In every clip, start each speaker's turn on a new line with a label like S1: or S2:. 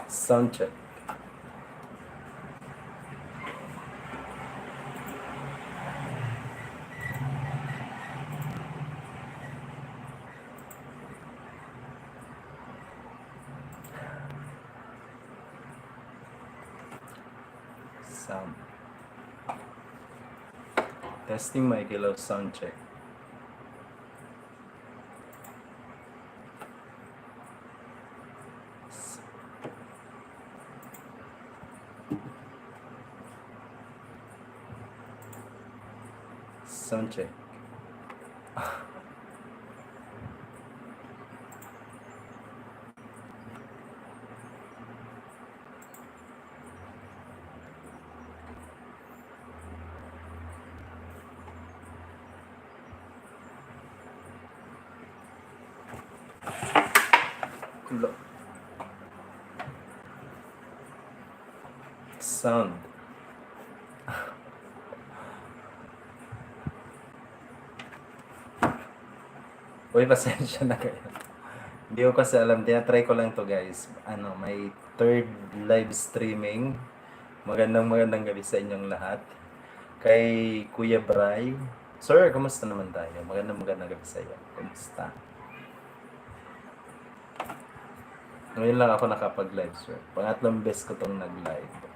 S1: Sound check. Sound. Testing mic, hello, sound check. Sound check. Hello. Sound. Uy, pasensya na kayo. Hindi ko kasi alam. Tinatry ko lang to guys. May third live streaming. Magandang gabi sa inyong lahat. Kay Kuya Bray. Sir, kumusta naman tayo? Magandang gabi sa iyo. Kumusta? Ngayon lang ako nakapag-live, sir. Pangatlong beses ko tong nag-live.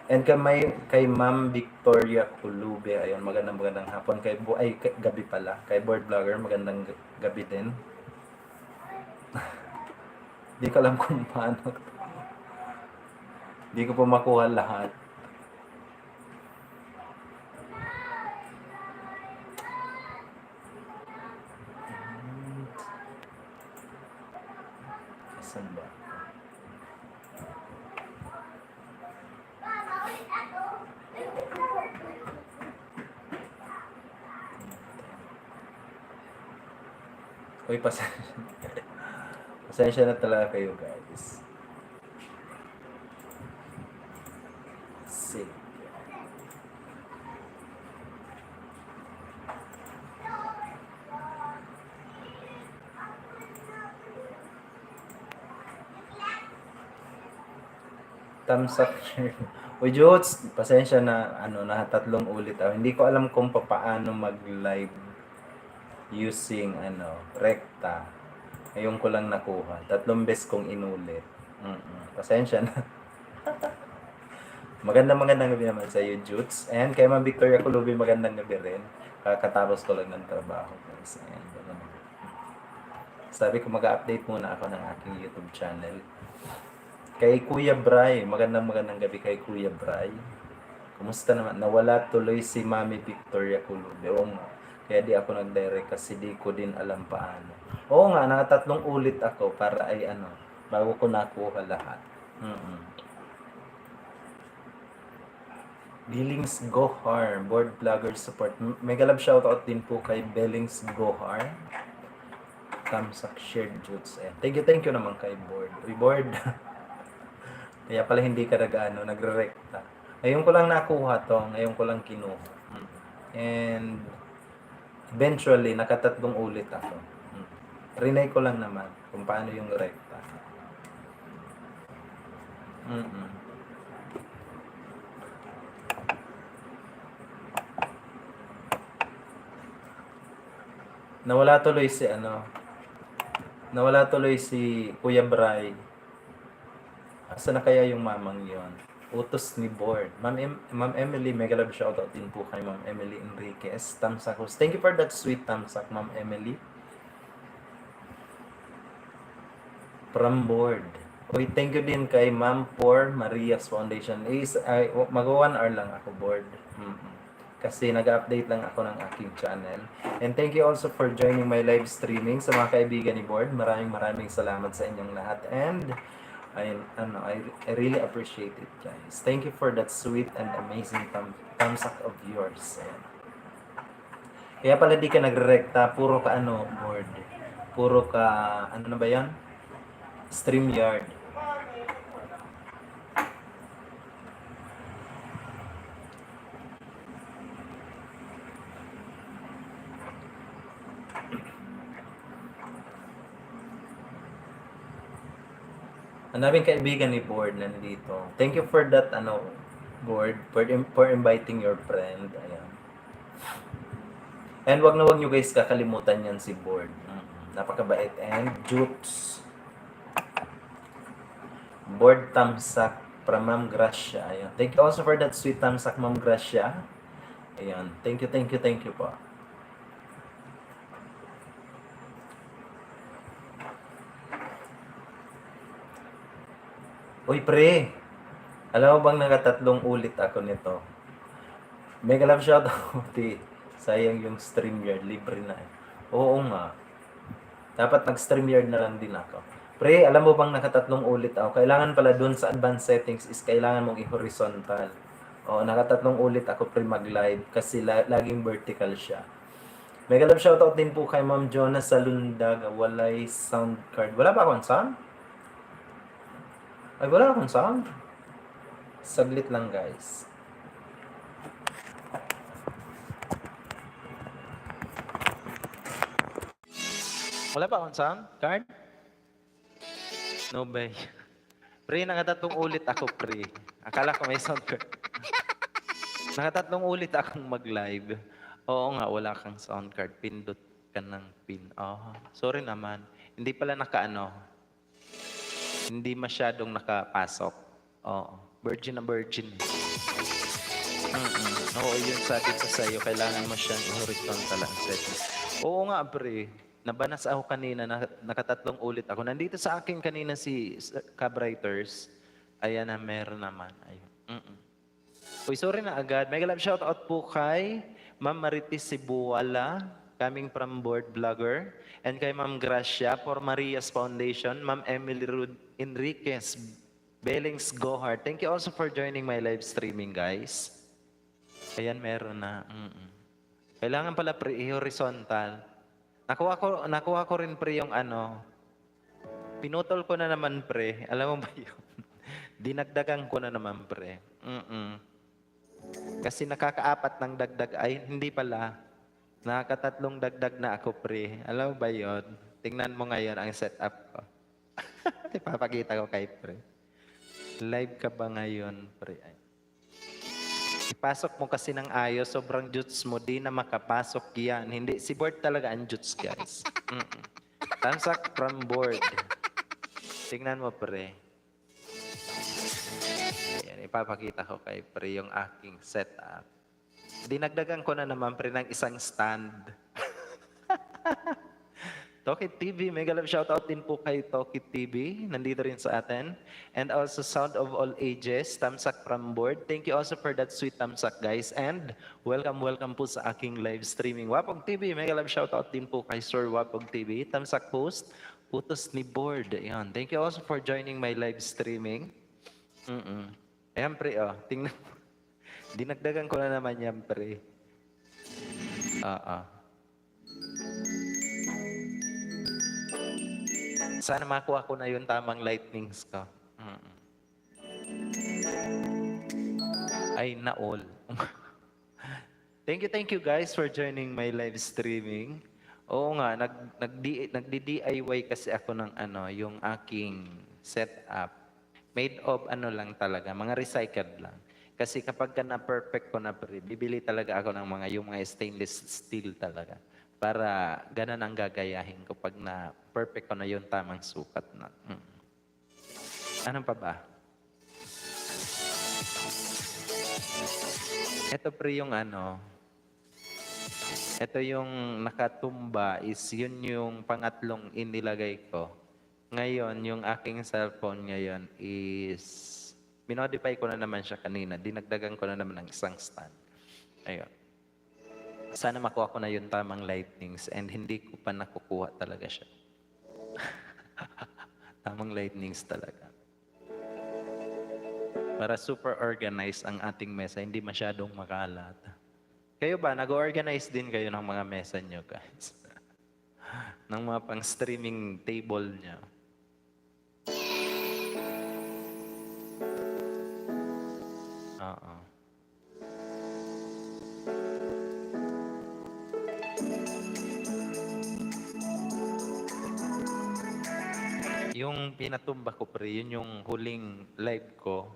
S1: And kay Ma'am Victoria Kulube, ayun, magandang hapon. Gabi pala. Kay Board Vlogger, magandang gabi din. Di ko alam kung paano. Di ko po makuha lahat. Saan ba? Uy, pasensya na talaga kayo guys. Sige. Thumbs up. Uy, Jots, pasensya na tatlong ulit ako. Hindi ko alam kung paano mag-live using rekta. Ngayon ko lang nakuha. 3 beses kong inulit. Pasensya na. Magandang gabi naman sa iyo, Jots. And kay Ma'am Victoria Kulubi, magandang gabi rin. Kakatapos ko lang ng trabaho. Sabi ko mag-update muna ako ng aking YouTube channel. Kay Kuya Bray, magandang gabi kay Kuya Bray. Kumusta naman? Nawala tuloy si Mami Victoria Kulube. Oo nga. Kaya di ako nag-direct kasi di ko din alam paano. Oo nga, nakatatlong ulit ako para ay bago ko nakuha lahat. Billings Gohar, Board Vlogger Support. Mega love shoutout din po kay Billings Gohar. Tamsak shared jutes. Thank you naman kay Board. Board. Kaya pala hindi ka nagre-rekta. Ngayon ko lang nakuha to, ngayon ko lang kinuha. And eventually, nakatatlong ulit ako. Rinay ko lang naman kung paano yung rekta. Nawala tuloy si Kuya Bray. Asa na kaya yung mamang yon? Utos ni Board. Ma'am Emily, mega love shoutout din po kay Ma'am Emily Enriquez. Tamsak. Thank you for that sweet tamsak, Ma'am Emily. From Board. Uy, thank you din kay Ma'am for Maria's Foundation. Mag-1 hour lang ako, Board. Kasi nag-update lang ako ng aking channel. And thank you also for joining my live streaming sa mga kaibigan ni Board. Maraming salamat sa inyong lahat. And I really appreciate it, guys. Thank you for that sweet and amazing thumbs up of yours. Kaya pala di ka nagre-rekta, puro ka Board. Puro ka, na ba yan? StreamYard. Ang daming kaibigan ni Board nandito. Thank you for that, Board, for inviting your friend. Ayan. And wag na wag nyo guys kakalimutan yan si Board. Napakabait. And Jutes. Board Tamsak from Ma'am Gracia. Ayan. Thank you also for that sweet Tamsak, Ma'am Gracia. Ayan. Thank you po. Uy, pre. Alam mo bang nakatatlong ulit ako nito? Mega love shoutout, eh. Sayang yung StreamYard. Libre na eh. Oo nga. Dapat nag-StreamYard na lang din ako. Pre, alam mo bang nakatatlong ulit ako? Kailangan pala dun sa advanced settings is kailangan mong i-horizontal. Oo, nakatatlong ulit ako pre mag-live kasi laging vertical siya. Mega love shoutout din po kay Ma'am Jonas Salundag. Walay sound card. Wala ba akong sound? Ay, wala akong sound. Saglit lang guys. Wala pa akong sound card? No bay. Pre, nakatatlong ulit ako pre. Akala ko may sound card. Nakatatlong ulit akong mag-live. Oo nga, wala kang sound card. Pindot ka ng pin. Oh, sorry naman. Hindi pala hindi masyadong nakapasok. Oo. Virgin na virgin. Oo, yun sabi ko sa'yo. Kailangan mo siyang horizontal ang settings. Oo nga, pre. Nabanas ako kanina. Nakatatlong ulit ako. Nandito sa akin kanina si Cabwriters. Ayan na, meron naman. Ayun. Uy, sorry na agad. Mega love shoutout po kay Ma'am Maritis Sibuala, coming from Board Vlogger, and kay Ma'am Gracia for Maria's Foundation, Ma'am Emily Rud Enriquez, Bellings Gohart. Thank you also for joining my live streaming, guys. Ayan, meron na. Kailangan pala pre, horizontal. Nakuha ko rin pre yung pinutol ko na naman pre. Alam mo ba yun? Dinagdagan ko na naman pre. Kasi nakakaapat ng dagdag, ay hindi pala. Nakakatatlong dagdag na ako pre. Alam mo ba yun? Tingnan mo ngayon ang setup ko. Ipapakita ko kay pre. Live ka ba ngayon pre? Ipasok mo kasi ng ayos, sobrang juts mo, di na makapasok yan. Hindi, si Board talaga ang juts guys. Tamsak from Board. Tingnan mo pre. Ayan, ipapakita ko kay pre yung aking setup. Dinagdagan ko na naman pre ng isang stand. Tokit TV, mega love shoutout din po kay Tokit TV. Nandito rin sa atin. And also Sound of All Ages, Tamsak from Board. Thank you also for that sweet Tamsak guys. And welcome po sa aking live streaming. Wapog TV, mega love shoutout din po kay Sir Wapog TV. Tamsak host, Putos ni Board. Ayan. Thank you also for joining my live streaming. Ayan pre, tingnan mo. Dinagdagan ko na naman yan pre. Sana makuha ko na yung tamang lightnings ko. Ay, na-all. Thank you guys for joining my live streaming. Oo nga, nagdi-DIY kasi ako ng yung aking setup. Made of lang talaga, mga recycled lang. Kasi kapag na-perfect ko na pre, bibili talaga ako ng yung mga stainless steel talaga. Para ganun ang gagayahin ko pag na-perfect ko na yung tamang sukat na. Ano pa ba? Ito pre yung ito yung nakatumba is yun yung pangatlong inilagay ko. Ngayon, yung aking cellphone ngayon is minodify ko na naman siya kanina. Dinagdagan ko na naman ng isang stand. Ayun. Sana makuha ko na yung tamang lightnings and hindi ko pa nakukuha talaga siya. Tamang lightnings talaga. Para super organized ang ating mesa, hindi masyadong makalat. Kayo ba, nag-organize din kayo ng mga mesa nyo, guys? Ng mga pang-streaming table nyo. Yung
S2: yung pinatumba ko pre, yun yung huling live ko.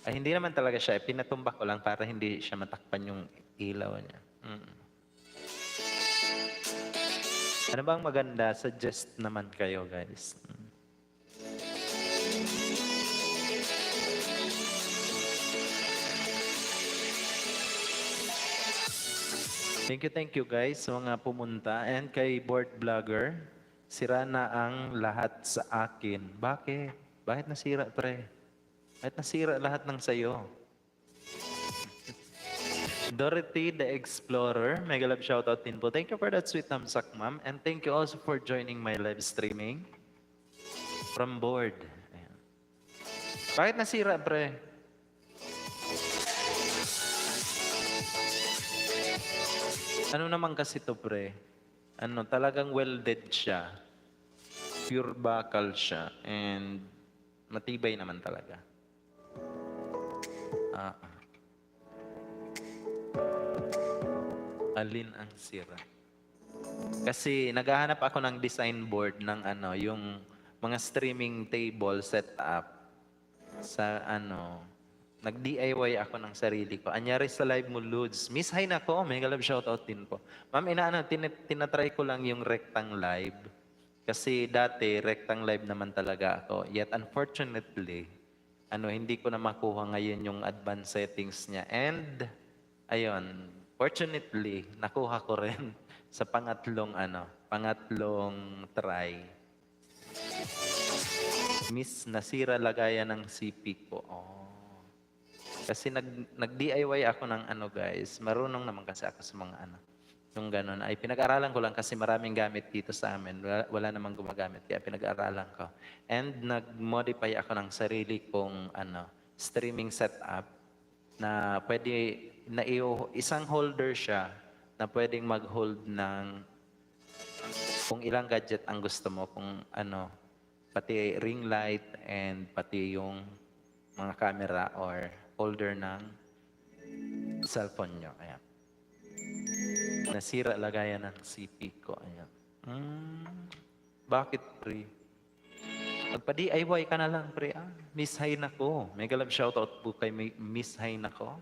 S2: Ay, hindi naman talaga siya. Pinatumba ko lang para hindi siya matakpan yung ilaw niya. Ano bang maganda? Suggest naman kayo, guys. Thank you guys sa mga pumunta. And kay Board Vlogger, sira na ang lahat sa akin. Bakit? Bakit nasira, pre? Bakit nasira lahat ng sayo? Dorothy the Explorer, mega love shoutout din po. Thank you for that sweet thumbs up, ma'am. And thank you also for joining my live streaming from Board. Ayan. Bakit nasira, pre? Ano naman kasi to, pre? Ano, talagang welded siya. Pure bakal siya. And matibay naman talaga. Alin ang sira? Kasi naghahanap ako ng design board ng ano, yung mga streaming table setup sa ano, nag-DIY ako ng sarili ko. Anyari sa live mo, Ludes. Miss, hi na ko. May galab shoutout din po. Ma'am, tinatry ko lang yung rectang live. Kasi dati, rectang live naman talaga ako. Yet, unfortunately, hindi ko na makuha ngayon yung advanced settings niya. And, ayun, fortunately, nakuha ko rin sa pangatlong try. Miss, nasira lagayan ng CP ko. Kasi nag-DIY ako ng guys. Marunong naman kasi ako sa mga yung ganun. Ay pinag-aralan ko lang kasi maraming gamit dito sa amin. Wala namang gumagamit kaya pinag-aralan ko. And nag-modify ako ng sarili kong streaming setup na pwede na isang holder siya na pwedeng mag-hold ng kung ilang gadget ang gusto mo, kung pati ring light and pati yung mga camera or holder ng cellphone nyo. Ayan. Nasira lagayan ng CP ko. Ayan. Bakit, pre? Magpa-DIY ka na lang, pre. Miss Hay na ko. Mega love shoutout po kay Miss Hay na ko.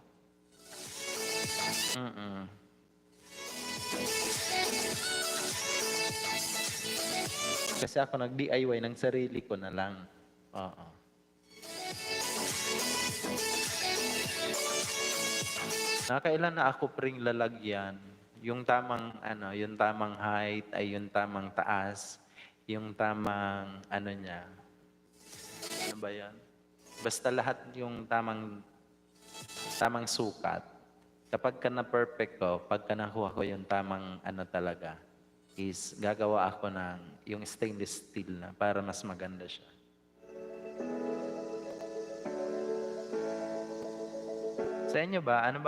S2: Kasi ako nag-DIY ng sarili ko na lang. Nakailan na ako pring lalagyan. Yung tamang yung tamang height ay yung tamang taas, yung tamang niya. Ano ba 'yan? Basta lahat yung tamang sukat. Kapag ka na perfect ko, pagka nakuha ko yung tamang talaga, is gagawa ako ng yung stainless steel na para mas maganda siya. Sa inyo ba, ano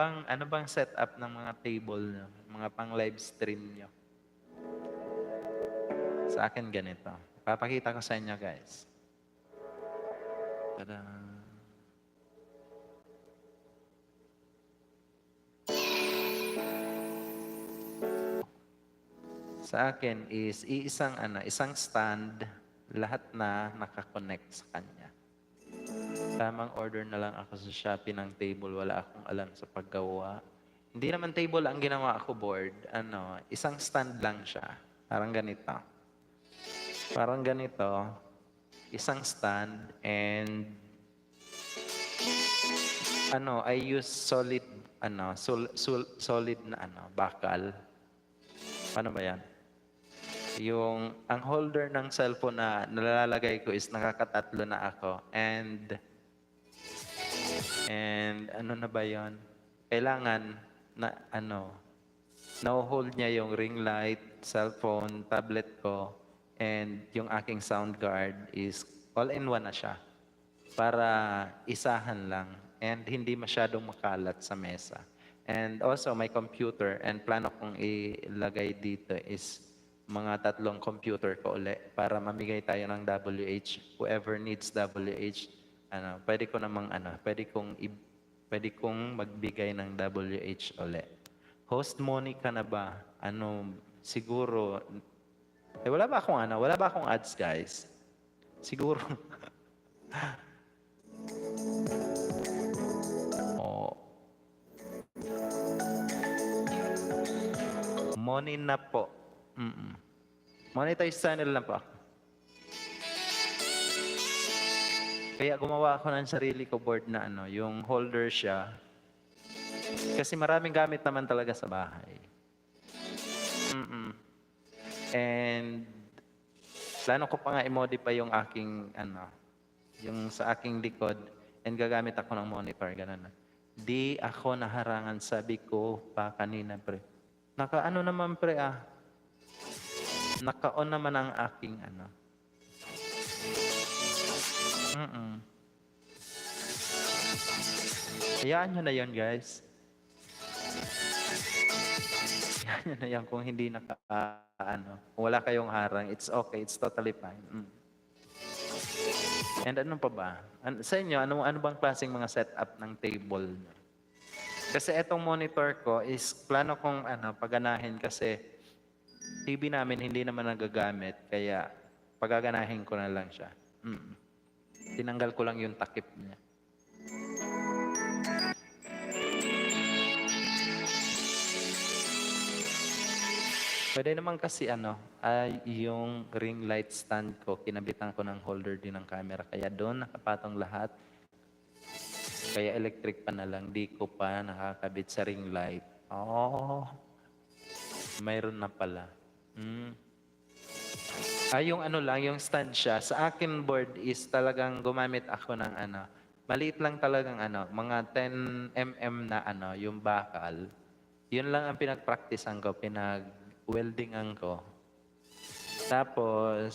S2: bang setup ng mga table nyo, mga pang live stream nyo? Sa akin ganito. Papakita ko sa inyo, guys. Tada! Sa akin is isang stand, lahat na nakakonect sa kanya. Tamang order na lang ako sa Shopee ng table. Wala akong alam sa paggawa. Hindi naman table ang ginawa ako board. Isang stand lang siya. Parang ganito. Isang stand and I use solid solid na bakal. Paano ba yan? Ang holder ng cellphone na nalalagay ko is nakakatatlo na ako. And ano na ba yon? Kailangan na na-hold niya yung ring light, cellphone, tablet ko, and yung aking sound guard is all-in-one na siya. Para isahan lang and hindi masyadong makalat sa mesa. And also my computer and plano kong ilagay dito is mga 3 computer ko ulit para mamigay tayo ng WH. Whoever needs WH, pwede kong magbigay ng WH ulit. Host Monica na ba? Siguro, wala ba akong ads, guys? Siguro. Oh, money na po. Monetize channel na po ako. Kaya gumawa ako ng sarili ko board na ano, yung holder siya. Kasi maraming gamit naman talaga sa bahay. And plano ko pa nga i-modify yung aking ano, yung sa aking likod and gagamit ako ng monitor, ganun na. Di ako naharangan, sabi ko pa kanina pre. Naka-ano naman pre Naka-on naman ang aking ano. Hayaan nyo na yon guys. Hayaan nyo na yan kung hindi kung wala kayong harang, it's okay, it's totally fine. And ano pa ba? Sa inyo, ano bang klaseng mga setup ng table nyo? Kasi etong monitor ko is plano kong paganahin kasi TV namin hindi naman nagagamit, kaya pagaganahin ko na lang siya. Tinanggal ko lang yung takip niya. Pwede naman kasi yung ring light stand ko, kinabitan ko ng holder din ng camera. Kaya doon nakapatong lahat. Kaya electric pa na lang, di ko pa nakakabit sa ring light. Oh, mayroon na pala. Yung yung stand siya. Sa akin board is talagang gumamit ako ng maliit lang talagang mga 10 mm na yung bakal. Yun lang ang pinag-practicean ko, pinag-weldingan ko. Tapos,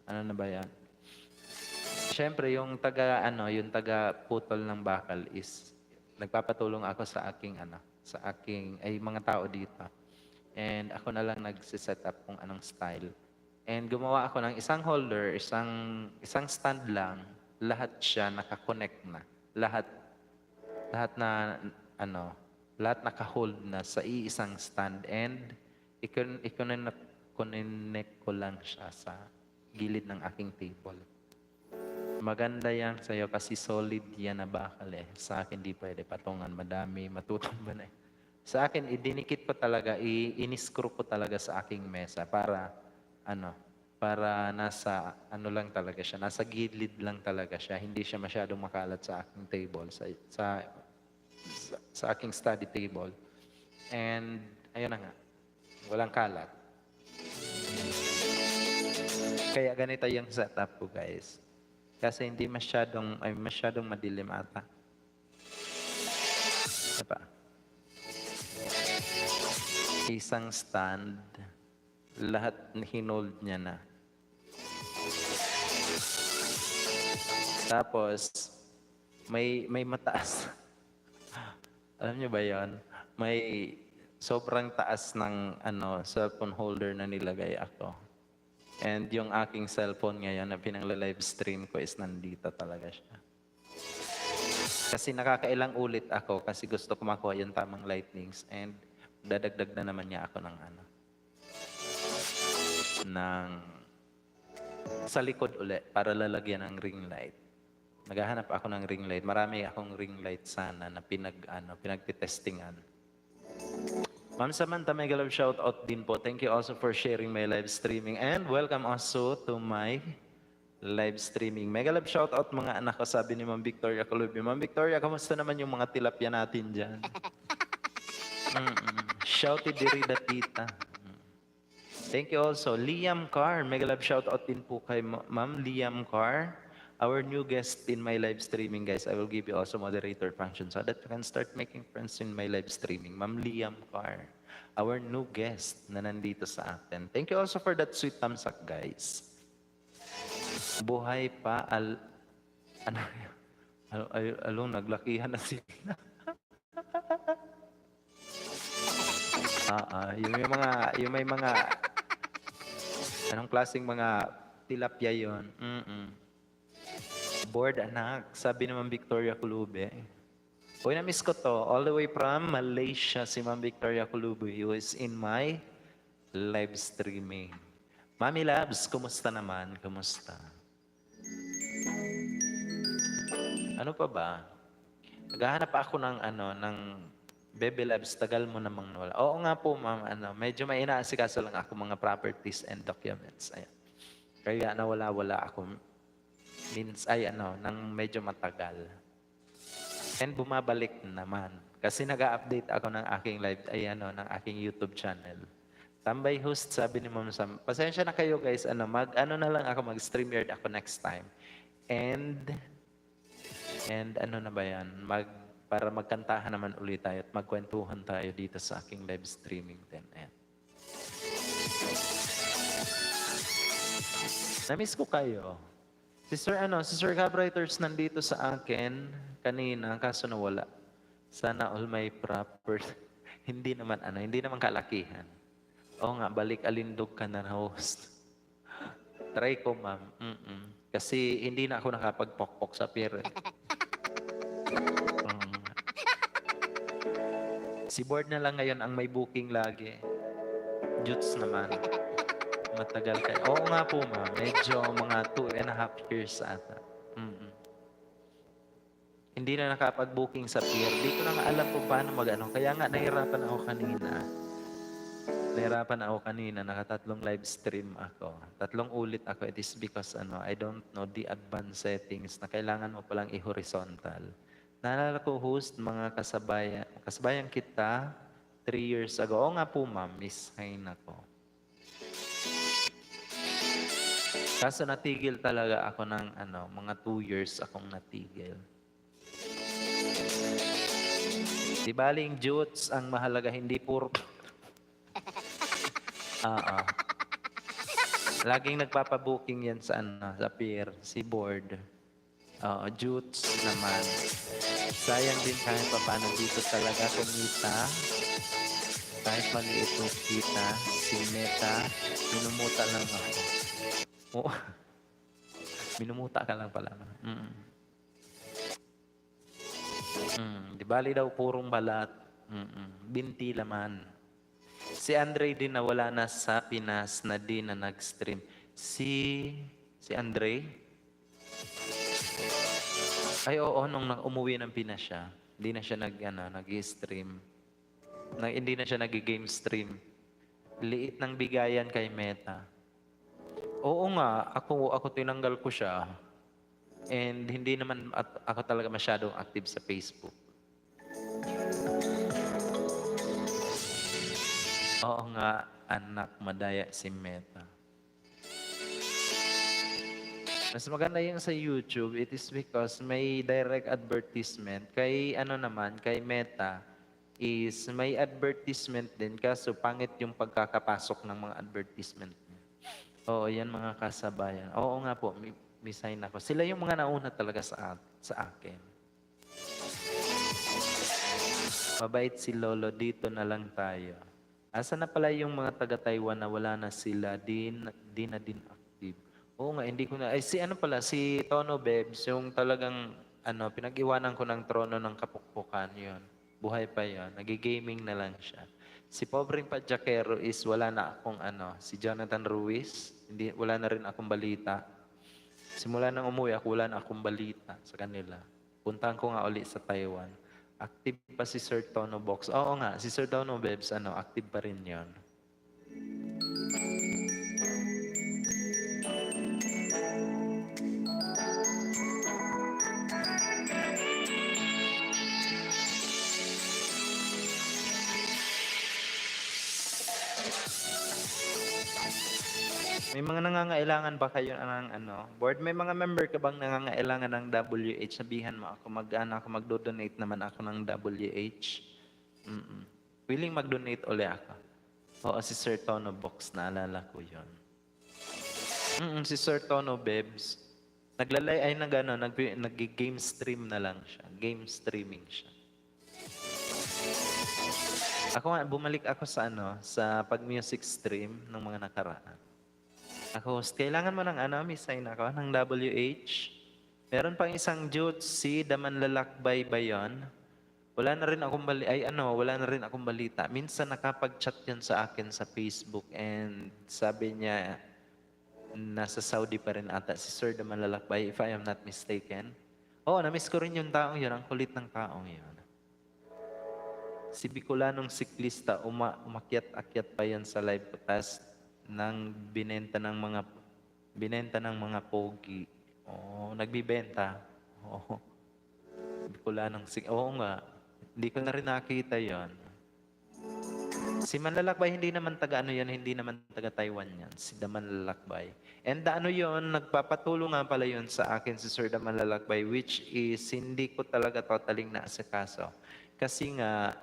S2: ano na ba yan? Siyempre, yung taga putol ng bakal is nagpapatulong ako sa aking mga tao dito. And ako na lang nagsiset up kung anong style. And gumawa ako ng isang holder, isang stand lang, lahat siya nakakonect na. Lahat naka-hold na sa iisang stand, and i-connect ko lang siya sa gilid ng aking table. Maganda yan sa'yo kasi solid yan na bakal eh. Sa akin di pwede patungan, madami, matutumba na eh. Sa akin, idinikit ko talaga, in-screw ko talaga sa aking mesa para nasa lang talaga siya, nasa gilid lang talaga siya, hindi siya masyadong makalat sa aking table, sa aking study table. And ayun na nga, walang kalat. Kaya ganito yung setup ko guys. Kasi hindi masyadong madilim ata. Diba? Isang stand, lahat hinold niya na. Tapos, may mataas. Alam niyo ba yon? May sobrang taas ng cellphone holder na nilagay ako. And yung aking cellphone ngayon na pinang-live stream ko is nandito talaga siya. Kasi nakakailang ulit ako kasi gusto ko makuha yung tamang lightnings, and dadagdag na naman niya ako ng sa likod uli para lalagyan ng ring light. Naghahanap ako ng ring light. Marami akong ring light sana na pinagtitestingan. Ma'am Samantha, mega love shout out din po. Thank you also for sharing my live streaming, and welcome also to my live streaming. Mega love shout out mga anak ko, sabi ni Ma'am Victoria Colubi. Ma'am Victoria, kamusta naman yung mga tilapia natin dyan? Shouty dirida tita. Thank you also. Liam Carr, mega love shout out din po kay Ma'am Liam Carr. Our new guest in my live streaming, guys. I will give you also moderator function so that you can start making friends in my live streaming. Ma'am Liam Carr, our new guest na nandito sa atin. Thank you also for that sweet thumbs up, guys. Buhay pa, naglakihan na sila. Yung may mga, anong klaseng mga tilapia yun? Bored anak, sabi naman Victoria Kulube. Uy, na-miss ko to. All the way from Malaysia, si Ma'am Victoria Kulube, who is in my live streaming. Mami Labs, kumusta naman? Kumusta? Ano pa ba? Naghahanap pa ako ng Baby Labs, tagal mo namang nawala. Oo nga po, ma'am, medyo may inaasikaso lang ako mga properties and documents. Ayan. Kaya nawala-wala ako nang medyo matagal. And bumabalik naman. Kasi nag-update ako ng aking live, ng aking YouTube channel. Tambay host, sabi ni Ma'am Sam, pasensya na kayo guys, na lang ako, mag-StreamYard ako next time. And ano na ba yan? Para magkantahan naman ulit tayo at magkwentuhan tayo dito sa aking live streaming din. Ayan. Namiss ko kayo. Si Sir Gabwriters nandito sa akin kanina, kaso nawala. Sana all my proper, hindi naman kalakihan. Oo nga, balik alindog ka na host. Try ko, ma'am. Kasi hindi na ako nakapagpokpok sa pier. Si board na lang ngayon ang may booking lagi. Jutes naman. Matagal kayo. Oo nga po, ma'am. Medyo mga 2.5 years ata. Hindi na nakapag-booking sa pier. Di ko na nga alam kung paano Kaya nga, nahirapan ako kanina. Nakatatlong live stream ako. 3 ulit ako. It is because I don't know the advanced settings na kailangan mo palang i-horizontal. Naalala ko, host, mga kasabayan kita 3 years ago. Oo nga po, ma'am. Miss Hain ako. Kaso natigil talaga ako ng mga 2 years akong natigil. Di baling jutes ang mahalaga, hindi puro... Laging nagpapabooking yan sa pier, si board. Jutes naman. Sayang din kahit pa paano dito talaga kumita. Kahit maliit yung kita, si Meta, minumuta lang ako. Oo. Minumuta ka lang pala. Di bali daw purong balat. Binti laman. Si Andre din na wala na sa Pinas na di na nag-stream. Si Andre? Ay oo, nung umuwi ng Pinas siya, hindi na siya nag-stream. Hindi na siya nag-game stream. Liit ng bigayan kay Meta. Oo nga, ako tinanggal ko siya. And hindi naman ako talaga masyadong active sa Facebook. Oo nga, anak, madaya si Meta. Mas maganda yung sa YouTube, it is because may direct advertisement. Kay kay Meta, is may advertisement din, kaso pangit yung pagkakapasok ng mga advertisement. Oo, yan mga kasabayan. Oo nga po, may sign ako. Sila yung mga nauna talaga sa akin. Mabait si Lolo, dito na lang tayo. Asa na pala yung mga taga-Taiwan na wala na sila, di na din active. Oo nga, hindi ko na, si Tono Bebs, yung talagang, pinag-iwanan ko ng trono ng kapukpukan, yun. Buhay pa yun, nagigaming na lang siya. Si Pobreng Padjakero is wala na akong si Jonathan Ruiz, wala na rin akong balita. Simula nang umuwi ako, wala na akong balita sa kanila. Puntahan ko nga uli sa Taiwan. Active pa si Sir Tono Box. Oo nga, si Sir Tono Bebs, active pa rin yon. May mga nangangailangan ba kayo ng board? May mga member ka bang nangangailangan ng WH? Sabihan mo ako, magdo-donate naman ako ng WH. Willing mag-donate uli ako. Oo, si Sir Tono Box, naalala ko yun. Si Sir Tono Bebs, nag-game stream na lang siya. Game streaming siya. Bumalik ako sa pag-music stream ng mga nakaraan. Ako, kailangan mo ng may-sign ako, ng WH. Meron pang isang Jutes, si Daman Lalakbay ba yun? Wala na rin akong balita. Minsan nakapag-chat yan sa akin sa Facebook and sabi niya, nasa Saudi pa rin ata si Sir Daman Lalakbay, if I am not mistaken. Oo, na-miss ko rin yung taong yun. Ang kulit ng taong yun. Si Bicolanong siklista, umakyat-akyat pa yun sa live ko. Tapos, nang binenta ng mga pogi. Oo, nagbibenta. Oo, Bicolanong oo nga. Hindi ko na rin nakita yon. Si Manlalakbay, hindi naman taga ano yan, hindi naman taga Taiwan yan. Si The Manlalakbay. And ano yon, nagpapatulong nga pala yun sa akin si Sir The Manlalakbay, which is hindi ko talaga totaling naasikaso. Kasi nga,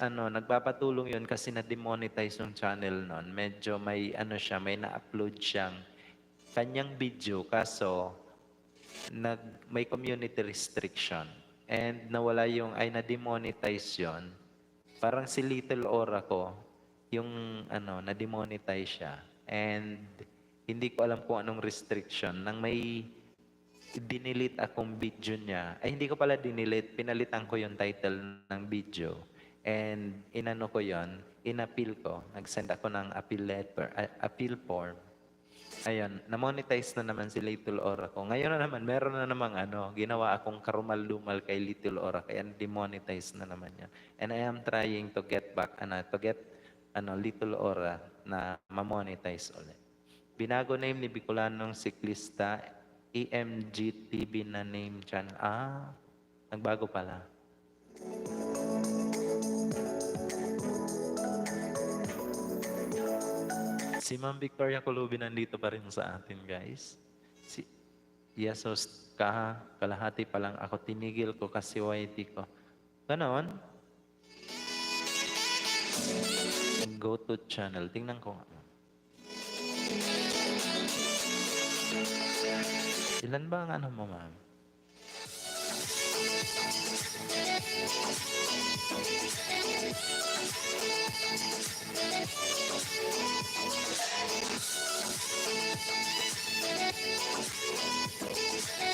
S2: nagpapatulong yun kasi na-demonetize yung channel nun. Medyo may siya, may na-upload siyang kanyang video kaso may community restriction and nawala na-demonetize yon. Parang si Little Aura ko, yung na-demonetize siya. And hindi ko alam kung anong restriction. Nang may dinilit akong video niya, ay hindi ko pala dinilit, pinalitan ko yung title ng video. And inano ko yon, inappeal ko. Nag-send ako ng appeal letter, appeal form. Ayun, na-monetize na naman si Little Aura ko. Ngayon na naman, meron na namang ginawa akong karumal-dumal kay Little Aura, kaya demonetize na naman yan. And I am trying to get back, Little Aura na ma-monetize ulit. Binago name ni Bicolanong siklista, EMGTV na name channel. Nagbago pala. Si Ma'am Victoria Colubi nandito pa rin sa atin, guys. Si Yasos kalahati pa lang ako. Tinigil ko kasi YT ko. Ganon. Go to channel. Tingnan ko nga. Ilan ba ang mo, ma'am?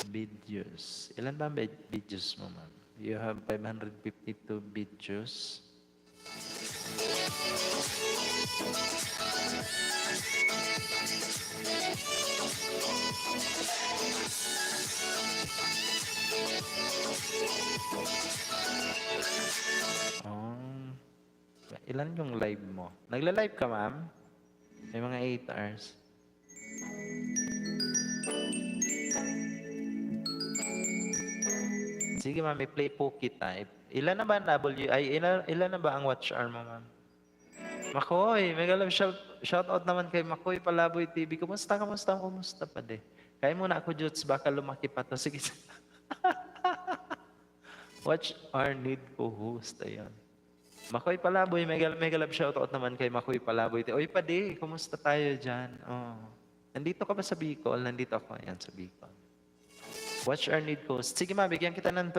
S2: Videos. Ilan ba ang videos mo, ma'am? You have 552 videos. Ilan yung live mo? Nagla-live ka, ma'am? May mga 8 hours. Sige, ma'am, i-play po kita. Ilan na ba ang ilan na ba ang watch hour mo, ma'am? Makoy, mega love shout out naman kay Makoy Palaboy TV. Kumusta pa de? Kaya muna ako, Juts, baka lumaki pa to. Sige. Watch our need co-host. Ayan. Makoy Palaboy, mega love shout out naman kay Makoy Palaboy. Oy, pade, kumusta tayo dyan? Oh. Nandito ka ba sa Bicol? Nandito ako. Ayan, sa Bicol. Watch our need co-host. Sige, ma, bigyan kita ng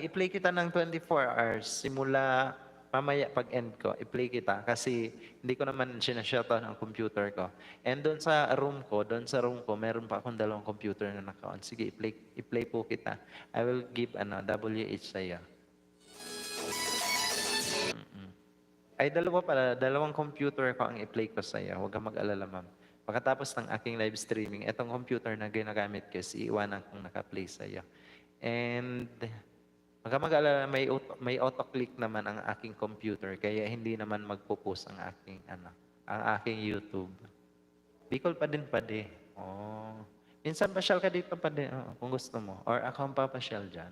S2: i-play kita ng 24 hours. Simula mamaya pag end ko, i-play kita kasi hindi ko naman sinashoutout ang computer ko. And doon sa room ko, meron pa akong 2 computer na naka-on. Sige, i-play po kita. I will give WH sa'yo. Ay, 2 computer ko ang i-play ko sa'yo. Huwag kang mag-alala, ma'am. Pagkatapos ng aking live streaming, itong computer na ginagamit ko, iiwanan kong naka-play sa'yo. And huwag kang mag-alala, may auto-click naman ang aking computer, kaya hindi naman magpo-post ang aking YouTube. Bicol pa din. Oh. Minsan pasyal ka dito pa din, kung gusto mo. Or ako ang papasyal dyan.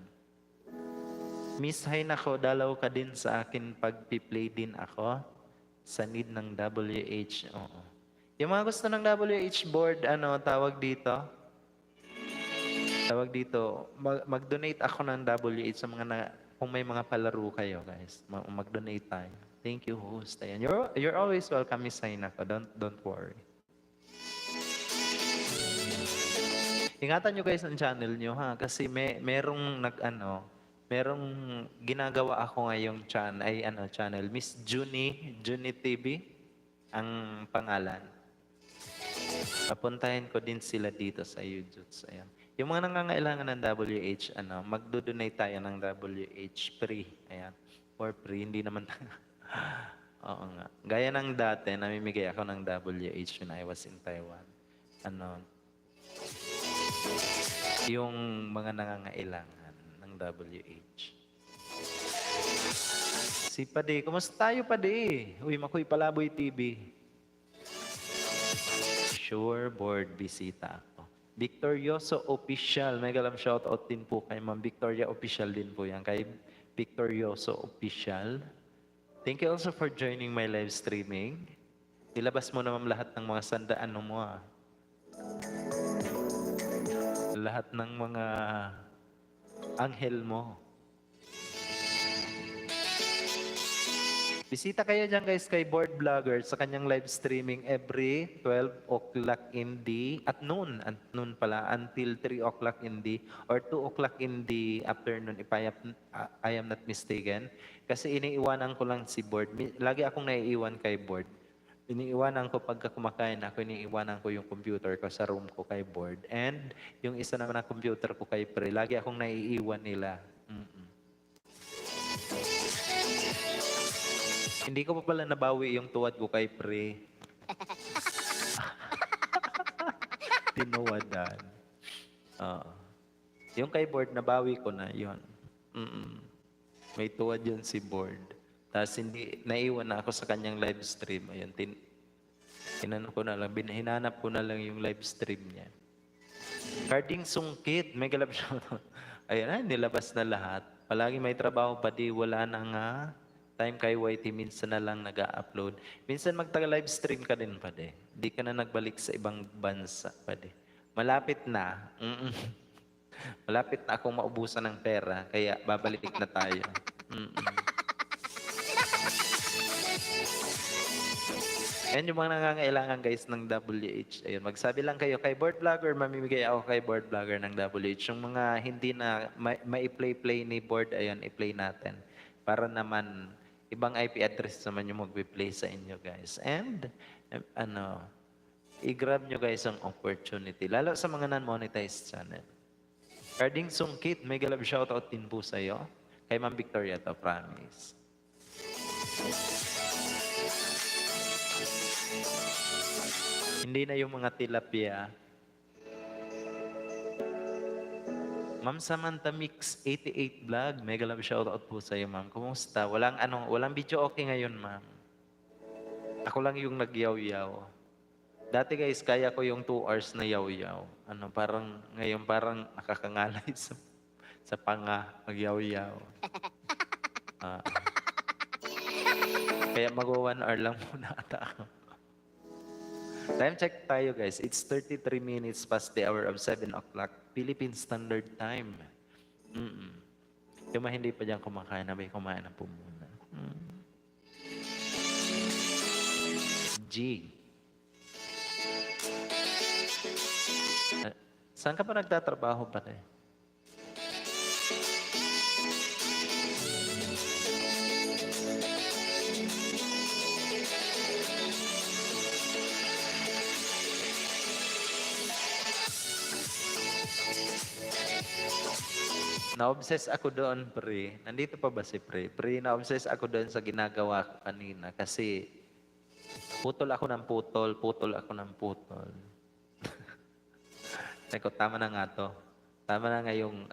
S2: Miss Hain ako, dalaw ka din sa akin pag-play din ako sa need ng WH. Oo. Yung mga gusto ng WH board, tawag dito, mag-donate ako ng WH sa kung may mga palaro kayo, guys. Mag-donate tayo. Thank you, host. Ayan. You're always welcome, Miss Hain ako. Don't worry. Ingatan nyo guys ang channel nyo, ha? Kasi merong ginagawa ako ngayong channel. Miss Junie TV ang pangalan. Papuntahin ko din sila dito sa YouTube. Ayan. Yung mga nangangailangan ng WH, magdo-donate tayo ng WH free. Ayan. For free, hindi naman Oo nga. Gaya ng dati, namimigay ako ng WH when I was in Taiwan. yung mga nangangailangan ng WH. Si Pade, kumusta tayo Pade? Uy, Makoy Palaboy TV. Sure, board bisita ako. Victorioso Official. May galam shoutout din po kay Ma'am Victoria Official din po yan. Kay Victorioso Official. Thank you also for joining my live streaming. Ilabas mo naman lahat ng mga sandaan mo ah. Lahat ng mga anghel mo. Bisita kayo dyan guys kay Board Vlogger sa kanyang live streaming every 12 o'clock in the, at noon pala, until 3 o'clock in the, or 2 o'clock in the afternoon if I am not mistaken. Kasi iniiwanan ko lang si Board. Lagi akong naiiwan kay Board. Iniiwanan ko pagka kumakain ako, iniiwanan ko yung computer ko sa room ko kay Board. And yung isa naman na computer ko kay Pre, lagi akong naiiwan nila. Hindi ko pa pala nabawi yung tuwad ko kay Pre. Tinuwadan. Yung kay Board, nabawi ko na yon. May tuwad yun si Board. Tapos hindi, naiwan na ako sa kanyang live stream. Ayun, hinanap ko na lang, hinanap ko na lang yung live stream niya. Carding sungkit, may galap siya. Ayan, nilabas na lahat. Palagi may trabaho pa di, wala na nga. Time kay YT, minsan na lang nag-upload. Minsan magtaga-live stream ka din pa de. Di ka na nagbalik sa ibang bansa pa de. Malapit na. Malapit na akong maubusan ng pera, kaya babalik na tayo. Yan yung mga nangangailangan guys ng WH. Ayun, magsabi lang kayo kay Board Vlogger, mamimigay ako kay Board Vlogger ng WH. Yung mga hindi na ma-play ni Board, ayun, i-play natin. Para naman, ibang IP address naman yung mag-play sa inyo guys. And, i-grab nyo guys ang opportunity. Lalo sa mga non-monetized channel. Carding Sungkit, may galab shoutout din po sa'yo. Kay Ma'am Victoria to, promise. Hindi na yung mga tilapia. Ma'am Samantha Mix 88 Vlog, mega love shoutout po sa iyo, ma'am. Kumusta? Walang video okay ngayon, ma'am. Ako lang yung nagyaw-yaw. Dati guys, kaya ko yung 2 hours na yaw-yaw. Ngayon parang nakakangalay sa panga, magyaw-yaw. Kaya mag-1 hour lang muna ata ako. Time check tayo guys. It's 33 minutes past the hour of 7 o'clock. Philippine Standard Time. Yung mga hindi pa dyan kumakain, nabay kumain na po muna. G. Saan ka pa nagtatrabaho pa rin? Na-obsess ako doon, Pre. Nandito pa ba si Pre? Pre, na-obsess ako doon sa ginagawa ko kanina kasi putol ako ng putol, putol ako ng putol. Sabi ko, tama na nga to. Tama na nga yung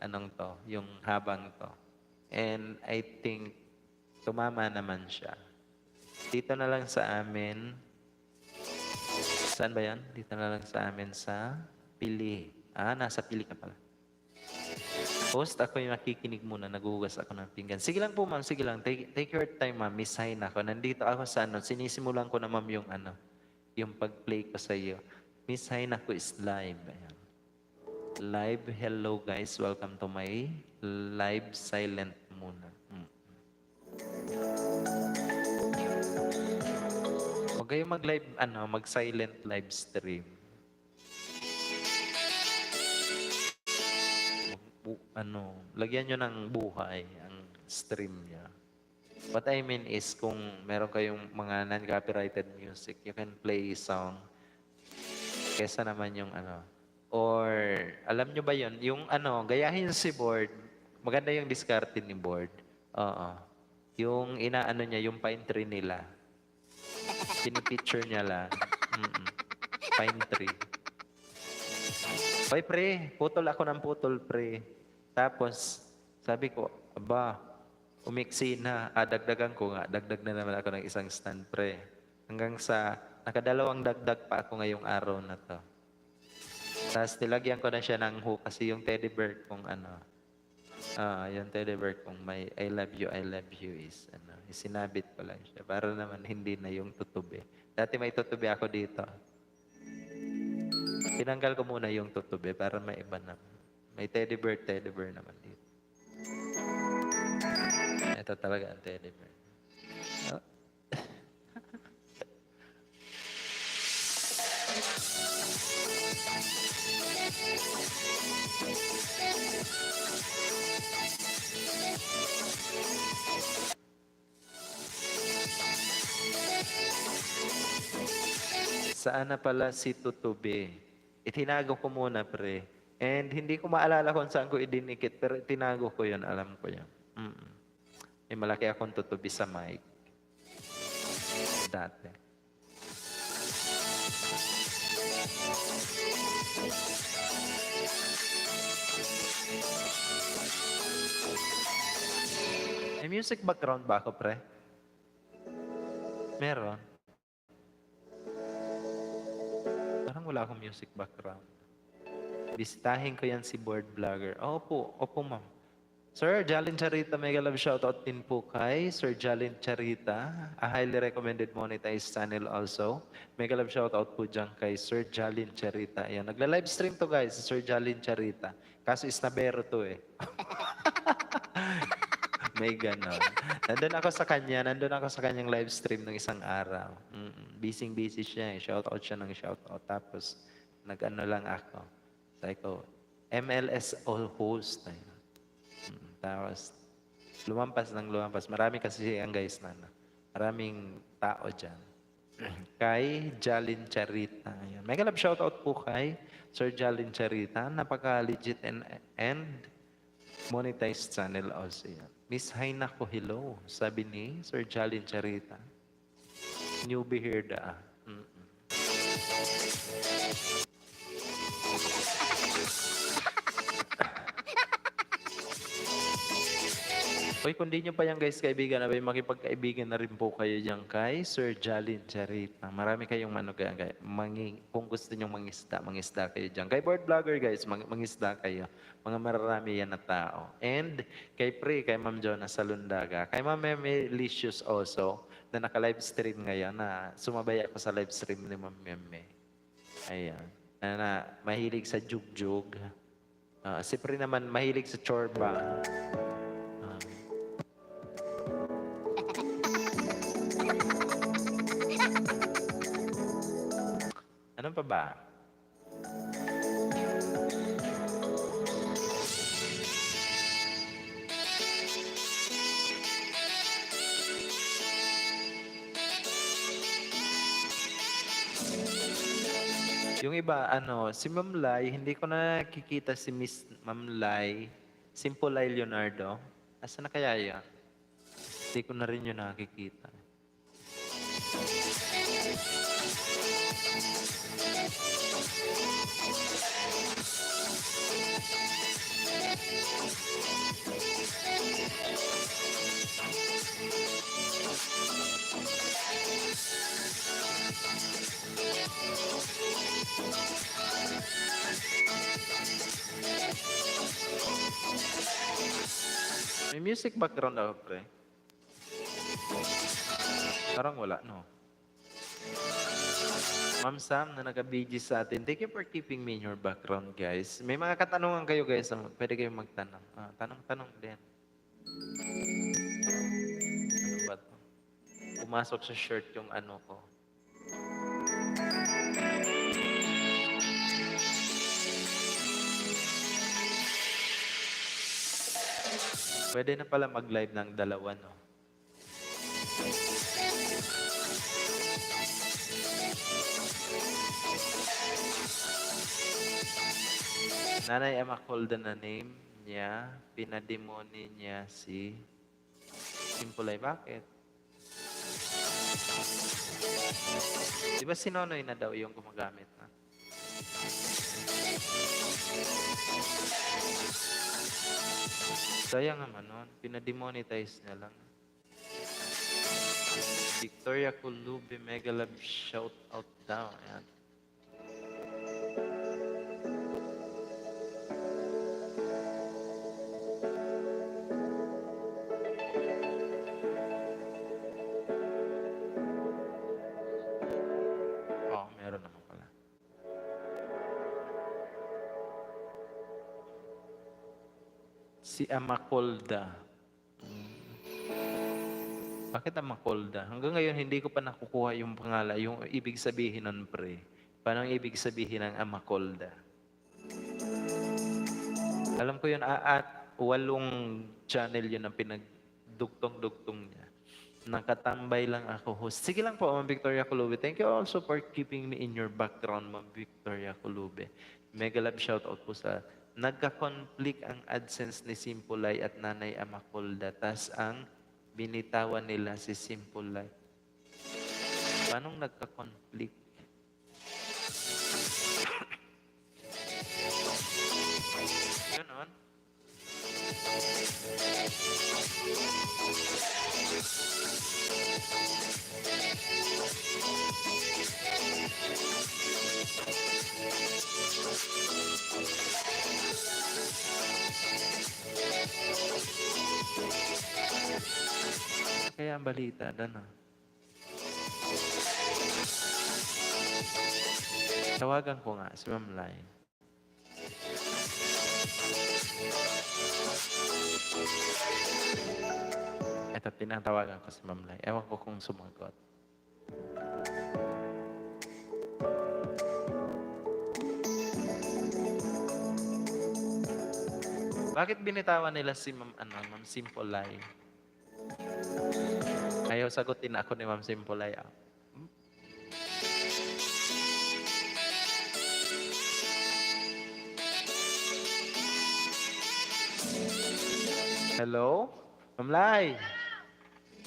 S2: yung habang to. And I think tumama naman siya. Dito na lang sa amin. Saan ba yan? Dito na lang sa amin sa Pili. Nasa Pili ka pala. Host, ako yung nakikinig muna, nagugas ako ng pinggan. Sige lang po ma'am, sige lang. Take your time ma'am, miss sign ako. Nandito ako sa sinisimulan ko na ma'am yung pag-play ko sa iyo. Miss sign ako is live. Ayan. Live, hello guys, welcome to my live silent muna. Huwag kayo mag-live, mag-silent live stream. Lagyan nyo ng buhay ang stream niya. What I mean is, kung meron kayong mga non-copyrighted music, you can play song kesa naman yung or alam nyo ba yun? Yung gayahin si Board, maganda yung diskarte ni Board. Yung niya, yung pine tree nila. Pinipicture niya lang. Pine tree. Hoy pre, putol ako ng putol pre. Tapos, sabi ko, aba, umiksi na. Dagdagan ko nga. Dagdag na naman ako ng isang stand pre. Hanggang sa, nakadalawang dagdag pa ako ngayong araw na to. Tapos nilagyan ko na siya ng hook kasi yung teddy bear kung ano, yung teddy bear kung may I love you is, sinabit ko lang siya. Para naman hindi na yung tutubi. Dati may tutubi ako dito. Tinanggal ko muna yung tutubi para may iba na. May teddy bear naman dito. Ito talaga ang teddy bear. Oh. Saan na pala si tutubi? Itinago ko muna, pre. And hindi ko maalala kung saan ko idinikit, pero tinago ko yun, alam ko yun. May malaki akong tutubi sa mic. Dati. May music background ba ako, pre? Meron. Parang wala akong music background. Bisitahin ko yan si board vlogger. Opo, ma'am. Sir Jalin Charita, mega love shoutout din po kay Sir Jalin Charita. A highly recommended monetized channel also. Mega love shoutout po dyan kay Sir Jalin Charita. Ayan, nagla-live stream to guys, Sir Jalin Charita. Kaso isnabero to eh. May ganon. Nandun ako sa kanyang live stream ng isang araw. Busy siya eh. Shoutout siya ng shoutout. Tapos, nag-ano lang ako. Sabi ko, MLS all host. Tapos, lumampas. Marami kasi ang guys na. Maraming tao dyan. Kay Jalin Charita. Ayan. Mega love shoutout po kay Sir Jalin Charita. Napaka-legit and monetized channel also yan. Miss Haina ko, hello. Sabi ni Sir Jalin Charita. Newbie here da. Hoy, kung di nyo pa yan guys, kaibigan, abay makipagkaibigan na rin po kayo dyan kay Sir Jalin Charita. Marami kayong kung gusto nyo mangisda kayo dyan. Kay board vlogger guys, mangisda kayo. Mga mararami yan na tao. And kay kay Ma'am Jonah Salundaga, kay Ma'am Melicious also, na naka-live stream ngayon, na sumabay ako sa live stream ni Ma'am Meme. Ayan. Na mahilig sa jugjug. Si Pri naman mahilig sa chorba. Ano pa ba? Yung iba, si Ma'am Lai, hindi ko na nakikita si Miss Ma'am Lai, Simple Lai Leonardo. Asa na kaya yan? Hindi ko na rin yun nakikita. May music background ako, pre. Parang wala, no? Ma'am Sam na nag-BG sa atin, thank you for keeping me in your background, guys. May mga katanungan kayo, guys. Pwede kayong magtanong. Tanong din. Ano ba to? Pumasok sa shirt yung ano ko. Pwede na pala mag-live ng dalawa, no? Nanay Amacolda na name niya, pinademoni niya si Simpulay. Bakit? Di ba si Nonoy na daw yung gumagamit? Ha? Sayang naman nun. Pinademonetize niya lang. Victoria Kulube, mega love shout out daw. Ayan. Oo, meron naman pala. Si Amakolda. Bakit Amakolda? Hanggang ngayon, hindi ko pa nakukuha yung pangalan, yung ibig sabihin nun, pre. Paano ang ibig sabihin ng Amakolda? Alam ko yun, at 8 channel yun ang pinagdugtong-dugtong niya. Nakatambay lang ako, host. Sige lang po, Ma'am Victoria Kulube. Thank you also for keeping me in your background, Ma'am Victoria Kulube. Mega love shoutout po sa nagka-conflict ang AdSense ni Simpulay at Nanay Amakolda. Tas ang binitawan nila si Simpulay. Paanong nagka-conflict? Ganon. Kaya ang balita, ano? Tawagan ko nga si Ma'am Lai. Ito, tinatawagan ko si Ma'am Lai. Ewan ko kung sumagot. Bakit binitawan nila si Ma'am Simple Lai? Ayaw sagutin ako ni Ma'am Simple Lai. Hello? Ma'am Lai.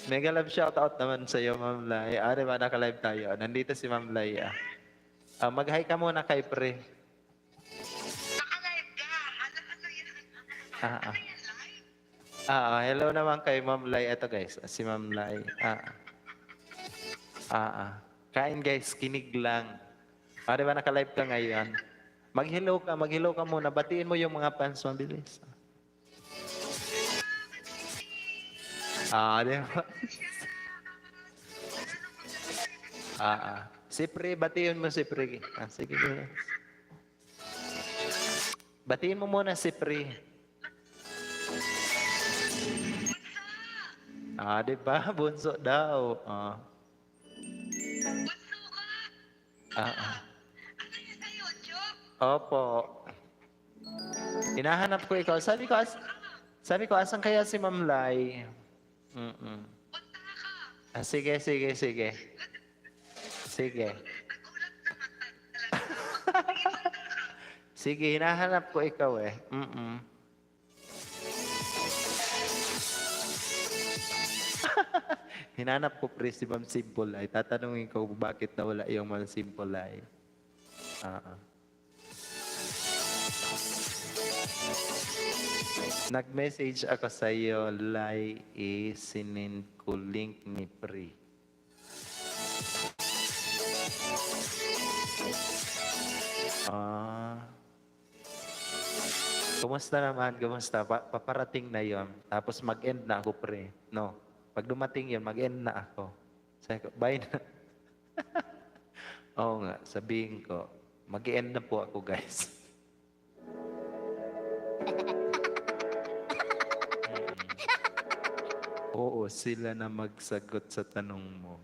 S2: Mega love shoutout naman sa iyo, Ma'am Lai. Di ba naka-live tayo? Nandito si Ma'am Lai. Mag-hi ka muna kay Pre.
S3: Naka-live ka. Ano yan?
S2: Ah, ah.
S3: Ano yan, live?
S2: Hello naman kay Ma'am Lai. Ito guys, si Ma'am Lai. Kain guys, kinig lang. Di ba naka-live ka ngayon? Mag-hello ka muna. Batiin mo yung mga fans, mabilis. Di ba? Si Pre, batiin mo si Pre. Sige. Batiin mo muna si Pre. Di ba? Bunso daw.
S3: Bunso ka? Ano yan sa YouTube?
S2: Opo. Hinahanap ko ikaw. Sabi ko, asan kaya si Ma'am Lai?
S3: Punta ka.
S2: Sige.
S3: Nagulat naman talaga.
S2: Sige, hinahanap ko ikaw eh. Hinanap ko pre si Ma'am Simple Lai. Tatanungin ko bakit nawala yung Ma'am Simple Lai. Nag-message ako sa iyo, Lai, sinend ko link ni Pre. Kumusta naman? Kumusta? Paparating na yon. Tapos mag-end na ako, Pre. No. Pag dumating yun, mag-end na ako. Sabi ko, bye na. Oo nga, sabihin ko, mag-end na po ako, guys. Oo, sila na magsagot sa tanong mo.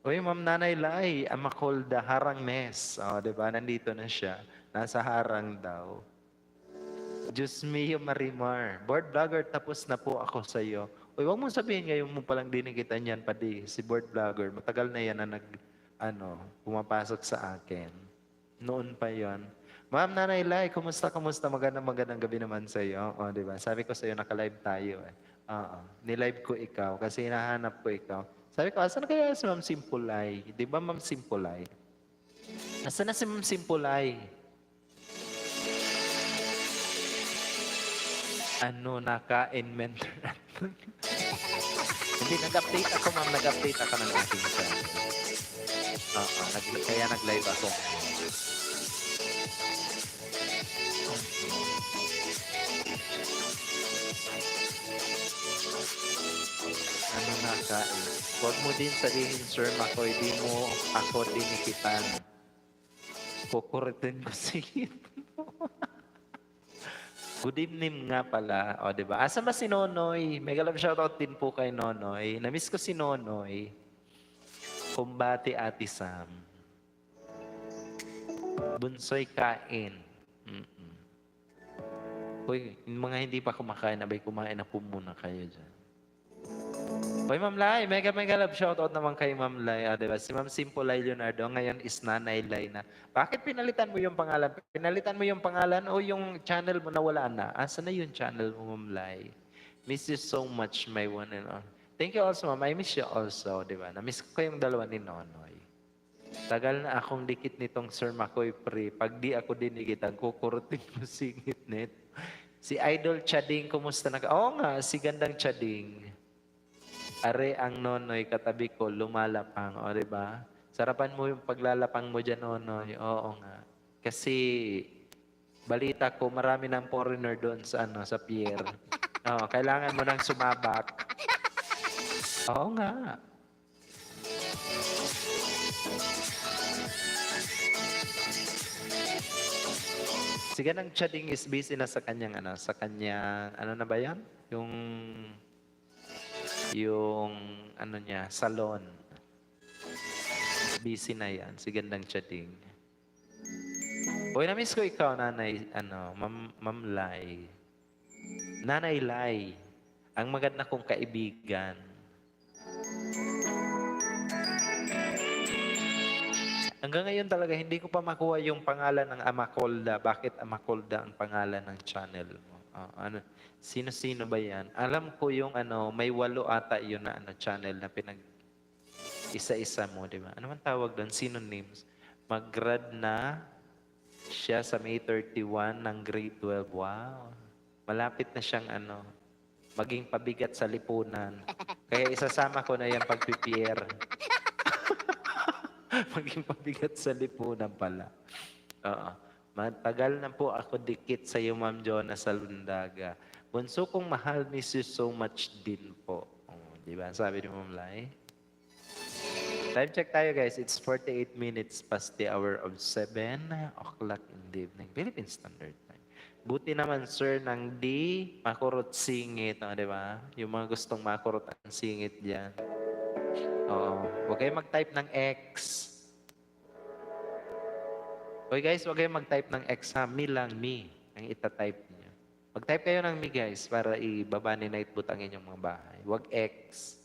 S2: Uy, Ma'am Nanay Lai, Amakolda, Harang Ness. Diba? Nandito na siya. Nasa Harang daw. Diyos mio Marimar. Board vlogger, tapos na po ako sa iyo. Uy, wag mong sabihin ngayon mo palang dinikitan yan, padi. Si board vlogger, matagal na yan na pumapasok sa akin. Noon pa yon. Ma'am Nanay Lai, kumusta? Magandang gabi naman sa iyo. Diba? Sabi ko sa iyo, naka-live tayo eh. Nilive ko ikaw kasi hinahanap ko ikaw. Sabi ko, asan kaya si Ma'am Simple Lai? Di ba Ma'am Simple Lai? Asan na si Ma'am Simple Lai? Ano, nakain mentor. Hindi, nag-update ako, ma'am. Nag-update ako ng aking channel. Oo, kaya nag-live ako. Ano nakain? Huwag mo din sabihin, Sir Makoy, di mo ako dinikitan. Kukurutin ko singit mo. Good evening nga pala. O, di ba? Asa ba si Nonoy? Mega love shoutout din po kay Nonoy. Namiss ko si Nonoy. Kumbati Ate Sam. Bunsoy kain. Mm-mm. Uy, yung mga hindi pa kumakain, abay kumain na po muna kayo dyan. Uy, Ma'am Lai, mega love shoutout naman kay Ma'am Lai. Ah, diba? Si Ma'am Simple Lai Leonardo, ngayon is Nanay Lai na. Bakit pinalitan mo yung pangalan? Pinalitan mo yung pangalan o yung channel mo na wala na? Asa na yung channel mo, Ma'am Lai? Miss you so much, my one and all. Thank you also, Ma'am. I miss you also, di ba? Na-miss ko kayong dalawa ni Nonoy. Tagal na akong dikit nitong Sir Makoy Pre. Pag di ako dinikitan, kukurutin mo singit net. Si Idol Chading, kumusta na ka? Oo nga, si Gandang Chading. Are ang Nonoy, katabi ko, lumalapang. O, di ba? Sarapan mo yung paglalapang mo dyan, Nonoy. Oo nga. Kasi, balita ko, marami ng foreigner doon sa, sa pier. Oo, kailangan mo nang sumabak. Oo nga. Si Ganang Chading is busy na sa kanyang, ano na ba yan? Yung salon. Busy na yan, si Gandang Chading. Uy, na-miss ko ikaw, Nanay, Ma'am Lai. Nanay Lai, ang maganda kong kaibigan. Hanggang ngayon talaga, hindi ko pa makuha yung pangalan ng Amakolda. Bakit Amakolda ang pangalan ng channel mo? Sino-sino ba yan? Alam ko yung may 8 ata yun na channel na pinag isa-isa mo, di ba? Ano man tawag doon? Synonyms. Mag-grad na siya sa May 31 ng grade 12. Wow. Malapit na siyang maging pabigat sa lipunan. Kaya isasama ko na yan pag-prepare. Maging pabigat sa lipunan pala. Oo. Matagal na po ako dikit sa iyo, Ma'am Jonah Salundaga. Bunso kong mahal, miss you so much din po. Oh, di ba? Sabi ni Ma'am Lai. Time check tayo, guys. It's 48 minutes past the hour of 7 o'clock in the evening. Philippine Standard Time. Buti naman, sir, nang di makurot singit. Oh, di ba? Yung mga gustong makurot ang singit dyan. Oo. Huwag kayong mag-type ng X. Okay guys, huwag kayong mag-type ng X ha. Me lang, me. Ang ita-type niyo. Mag-type kayo ng me guys para ibaba ni Nightboot ang inyong mga bahay. Huwag X.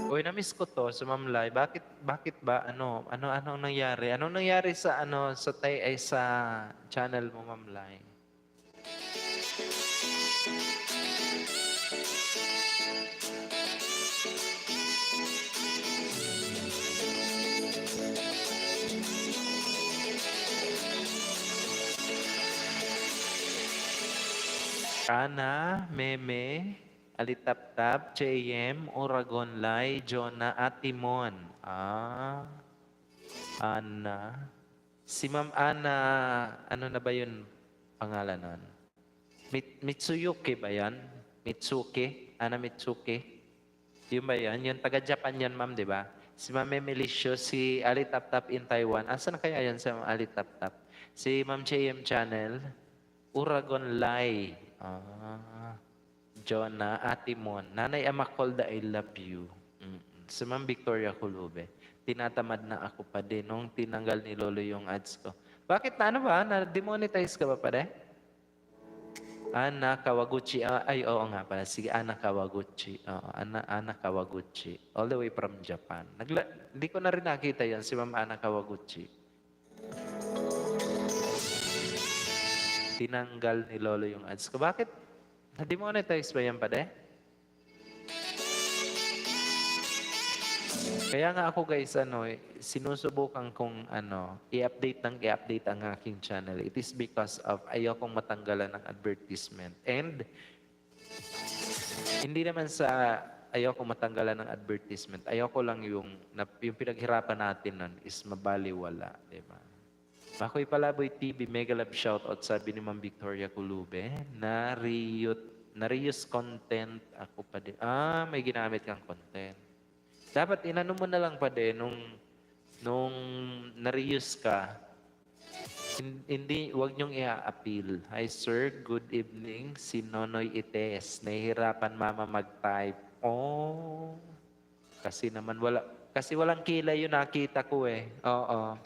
S2: Uy, na-miss ko to sa Ma'am Lai. Bakit ba anong nangyari? Anong nangyari sa sa channel mo, Ma'am Lai? Ana, Meme, Alitaptap, JM, Oragon Lai, Jonah, at Timon. Ana. Si Ma'am Ana, ano na ba yun pangalan nun? Mitsuyuki ba yan? Mitsuki? Ana Mitsuki? Yun ba yan? Yung taga-Japan yan, ma'am, di ba? Si Ma'am Memelisio, si Alitaptap in Taiwan. Asan na kaya yan sa Ma'am Alitaptap? Si Ma'am JM Channel, Uragon Lai. Jonah, Atimon, Nanay Amakolda, I love you. Si Ma'am Victoria Kulube, tinatamad na ako pa din nung tinanggal ni Lolo yung ads ko. Bakit na-demonetize ka ba pare? Ana Kawaguchi, ay oo nga pala, sige Ana Kawaguchi. Ana Kawaguchi, all the way from Japan. Hindi ko na rin nakita yan, si Ma'am Ana Kawaguchi. Tinanggal ni Lolo yung ads ko. Bakit? Na-demonetize ba yan, pade? Kaya nga ako guys, sinusubukan kong i-update ang aking channel. It is because of ayokong matanggalan ng advertisement. And hindi naman sa ayoko matanggalan ng advertisement. Ayoko lang yung pinaghirapan natin nun is mabaliwala. Diba? Makoy Palaboy TV, mega love shoutout sabi ni Ma'am Victoria Culube. Na-reuse content ako pa din. May ginamit kang content. Dapat inano mo na lang pa din nung na-reuse ka, hindi, wag niyong i-appeal. Hi sir, good evening. Si Nonoy Ites. Nahihirapan mama mag-type. Oh, kasi walang kilay yung nakita ko eh. Oo.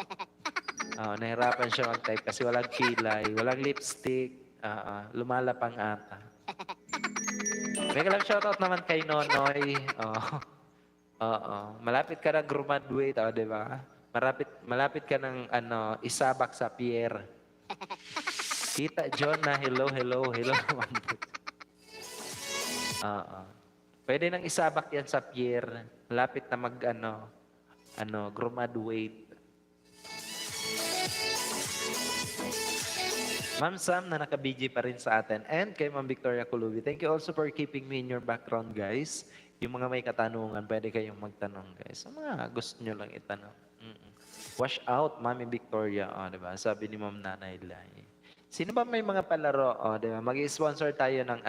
S2: Nahirapan siya mag-type kasi walang kilay, walang lipstick. Lumalapang ata. Mega love shoutout naman kay Nonoy. Malapit ka na graduate, di ba? Malapit ka ng isabak sa pier. Tita John na hello. Pwede nang isabak yan sa pier. Malapit na graduate. Ma'am Sam na naka-BG pa rin sa atin. And kay Ma'am Victoria Culubi. Thank you also for keeping me in your background, guys. Yung mga may katanungan, pwede kayong magtanong, guys. Sa mga gusto nyo lang itanong. Wash out, Mami Victoria. Diba? Sabi ni Ma'am Nanay Lai. Sino ba may mga palaro? Diba? Mag-sponsor tayo ng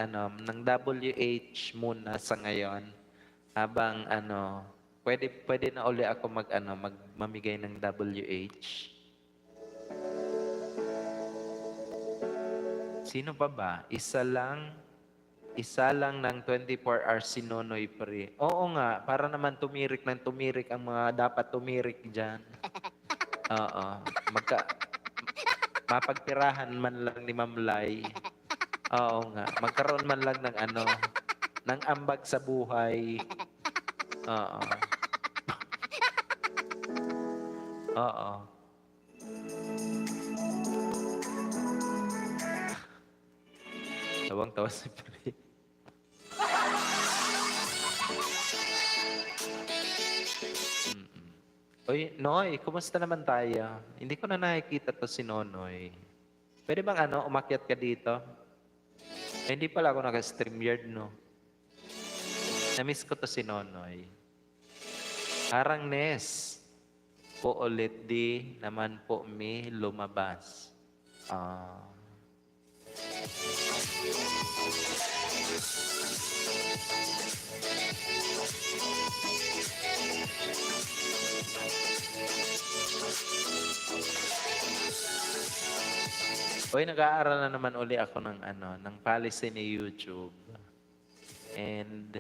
S2: WH muna sa ngayon. Habang pwede na uli ako mamigay ng WH. Sino pa ba? Isa lang ng 24 hours si Nonoy Pre. Oo nga, para naman tumirik ang mga dapat tumirik dyan. Oo. Mapagtirahan man lang ni Ma'am Lai. Oo nga. Magkaroon man lang ng ambag sa buhay. Oo. Oo. Tawang-tawa si Pre. Oy, Noy, kumusta naman tayo? Hindi ko na nakikita to si Nonoy. Pwede bang umakyat ka dito? Hindi pala ako naka-StreamYard, no? Na-miss ko to si Nonoy. Harang Nes. Po ulit di naman po mi lumabas. Oy, nag-aaral na naman uli ako ng policy ni YouTube. And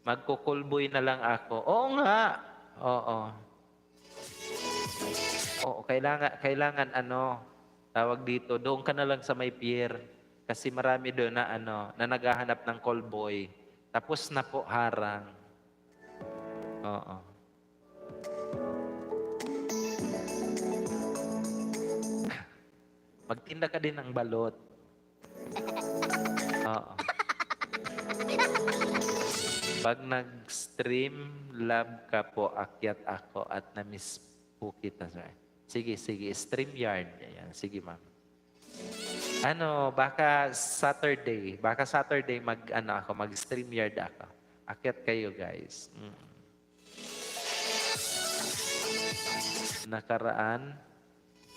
S2: magkukulboy na lang ako. Oo nga. Oo. Oo, kailangan tawag dito, doon ka na lang sa may pier. Kasi marami doon na naghahanap ng callboy. Tapos na po harang. Oo. Magtinda ka din ng balot. Oo. Pag nag-stream lab ka po, akyat ako at na-miss po kita. Sige. StreamYard. Ayan. Sige, ma'am. Baka Saturday mag-StreamYard ako. Akyat kayo, guys. Nakaraan,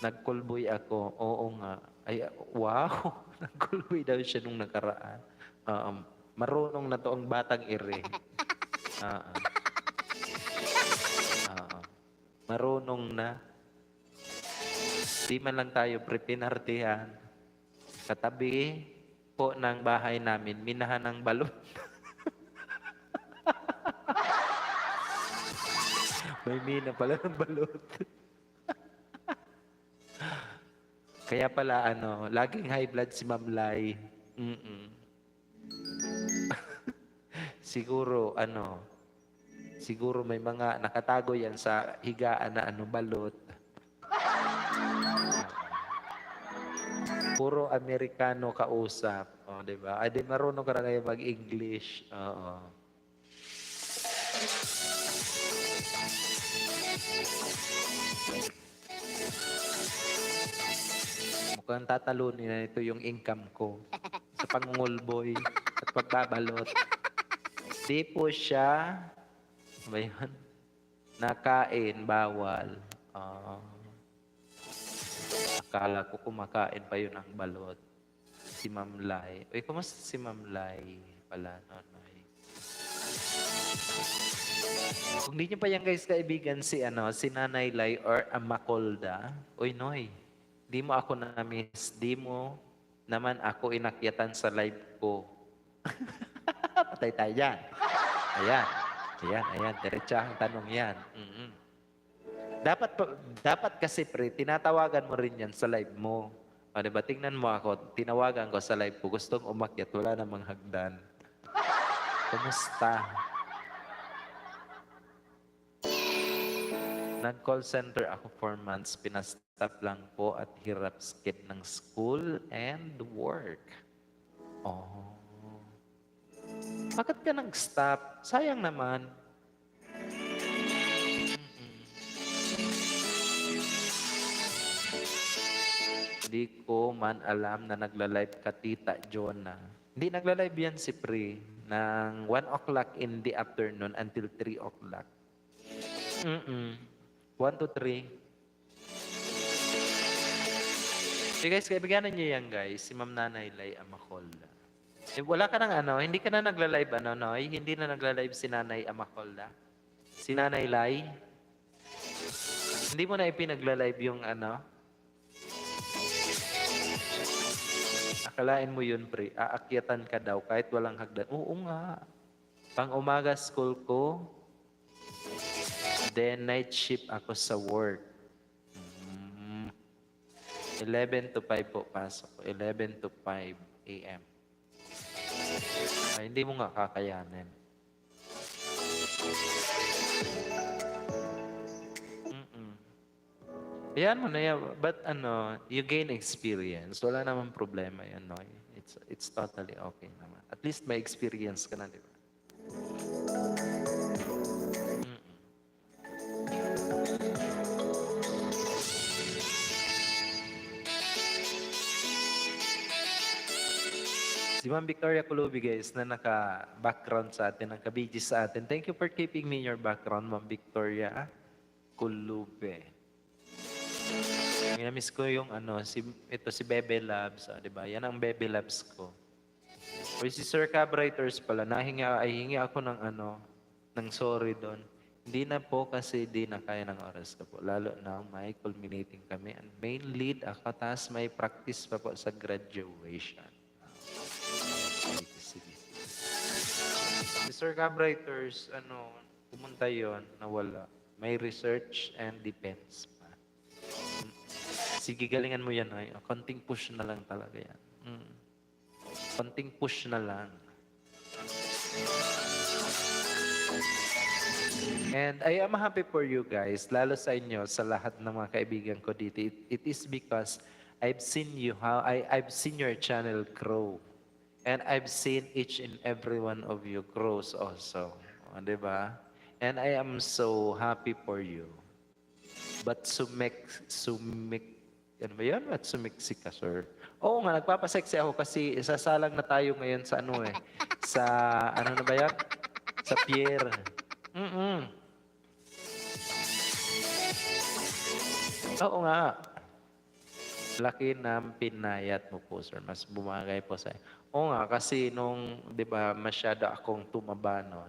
S2: nagkulboy ako. Oo nga. Ay, wow. Nagkulboy daw siya nung nakaraan. Marunong na to ang batang ire. Marunong na. Di man lang tayo prepinartihan. Katabi po ng bahay namin, minahan ng balon. May mina pala ng balot. Kaya pala, laging high blood si Ma'am Lai. Siguro, siguro may mga nakatago yan sa higaan na balot. Puro Amerikano kausap. Diba? Ay, di marunong ka na ngayon mag-English. Oo. Mukhang tatalunin na ito yung income ko sa pangungulboy at pagbabalot. Di po siya, ano ba yun? Nakain, bawal. Ah, akala ko kumakain pa yun ang balot. Si Ma'am Lai. Uy, kumusta si Ma'am Lai pala, Nonoy? Kung di nyo pa yan guys kaibigan si Nanay Lai or Amakolda, uy Noy, di mo ako na-miss, di mo naman ako inakyatan sa live ko. Patay tayo dyan. Ayan, diretsa ang tanong yan. Dapat kasi pre, tinatawagan mo rin yan sa live mo. O diba, tingnan mo ako, tinawagan ko sa live ko, gustong umakyat, wala namang hagdan. Kumusta? Nag-call center ako 4 months, pinastop lang po at hirap skip ng school and work. Oh. Bakit ka nag-stop? Sayang naman. Hindi ko man alam na nagla-live ka, Tita Jonah. Hindi nagla-live yan si Pri ng 1 o'clock in the afternoon until 3 o'clock. 1 to 3. So guys, kaibiganan niyo yan guys, si Ma'am Nanay Lai Amakolda. Wala ka ng hindi ka na nagla-live Noy? Hindi na nagla-live si Nanay Amakolda. Si Nanay Lai. Hindi mo na ipinagla-live yung akalain mo yun, pre. Aakyatan ka daw kahit walang hagdan. Oo nga. Pang umaga school ko, then night shift ako sa work. 11 to 5 po pasok. 11 to 5 a.m. Ay, hindi mo nga kakayanin. Yan mo na yan. But you gain experience. Wala namang problema yan, no? It's totally okay naman. At least may experience ka na, di ba? Si Ma'am Victoria Culubi, guys, na naka-background sa atin, naka-BG sa atin. Thank you for keeping me in your background, Ma'am Victoria Culubi. Minamiss ko yung si Bebe Labs, di ba? Yan ang Bebe Labs ko. O si Sir Cabriters pala, hingi ako ng sorry doon. Hindi na po kasi di na kaya ng oras ko po. Lalo na may culminating kami. And main lead ako, tapos may practice pa po sa graduation. Sige. Si Sir Cabriters, pumunta yon nawala. May research and defense pa. Sige, galingan mo yan, ay. Konting push na lang talaga yan. Konting push na lang. And I am happy for you guys, lalo sa inyo, sa lahat ng mga kaibigan ko dito. It is because I've seen I've seen your channel grow. And I've seen each and every one of you grows also. O, diba? And I am so happy for you. But ano ba yun? At sumiksi ka, sir. Oo nga, nagpapasexy ako kasi sasalang na tayo ngayon sa sa, na ba yan? Sa pier. Oo nga. Laki ng pinayat mo po, sir. Mas bumagay po sa... Oo nga, kasi nung, di ba, masyado akong tumaba nun.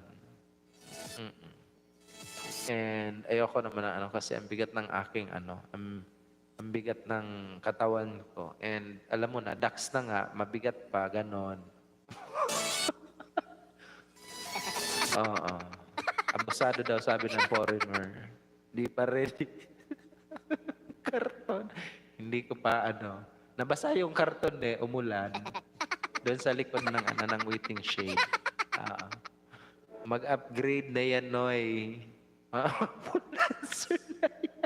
S2: And ayoko naman kasi ang bigat ng aking ang bigat ng katawan ko. And alam mo na, dax na nga, mabigat pa, ganon. Oo. Abusado daw, sabi ng foreigner. Di pa ready. Karton. Hindi ko pa nabasa yung karton umulan. Doon sa likod ng waiting shade. Mag-upgrade na yan, Noy. Pulancer na yan.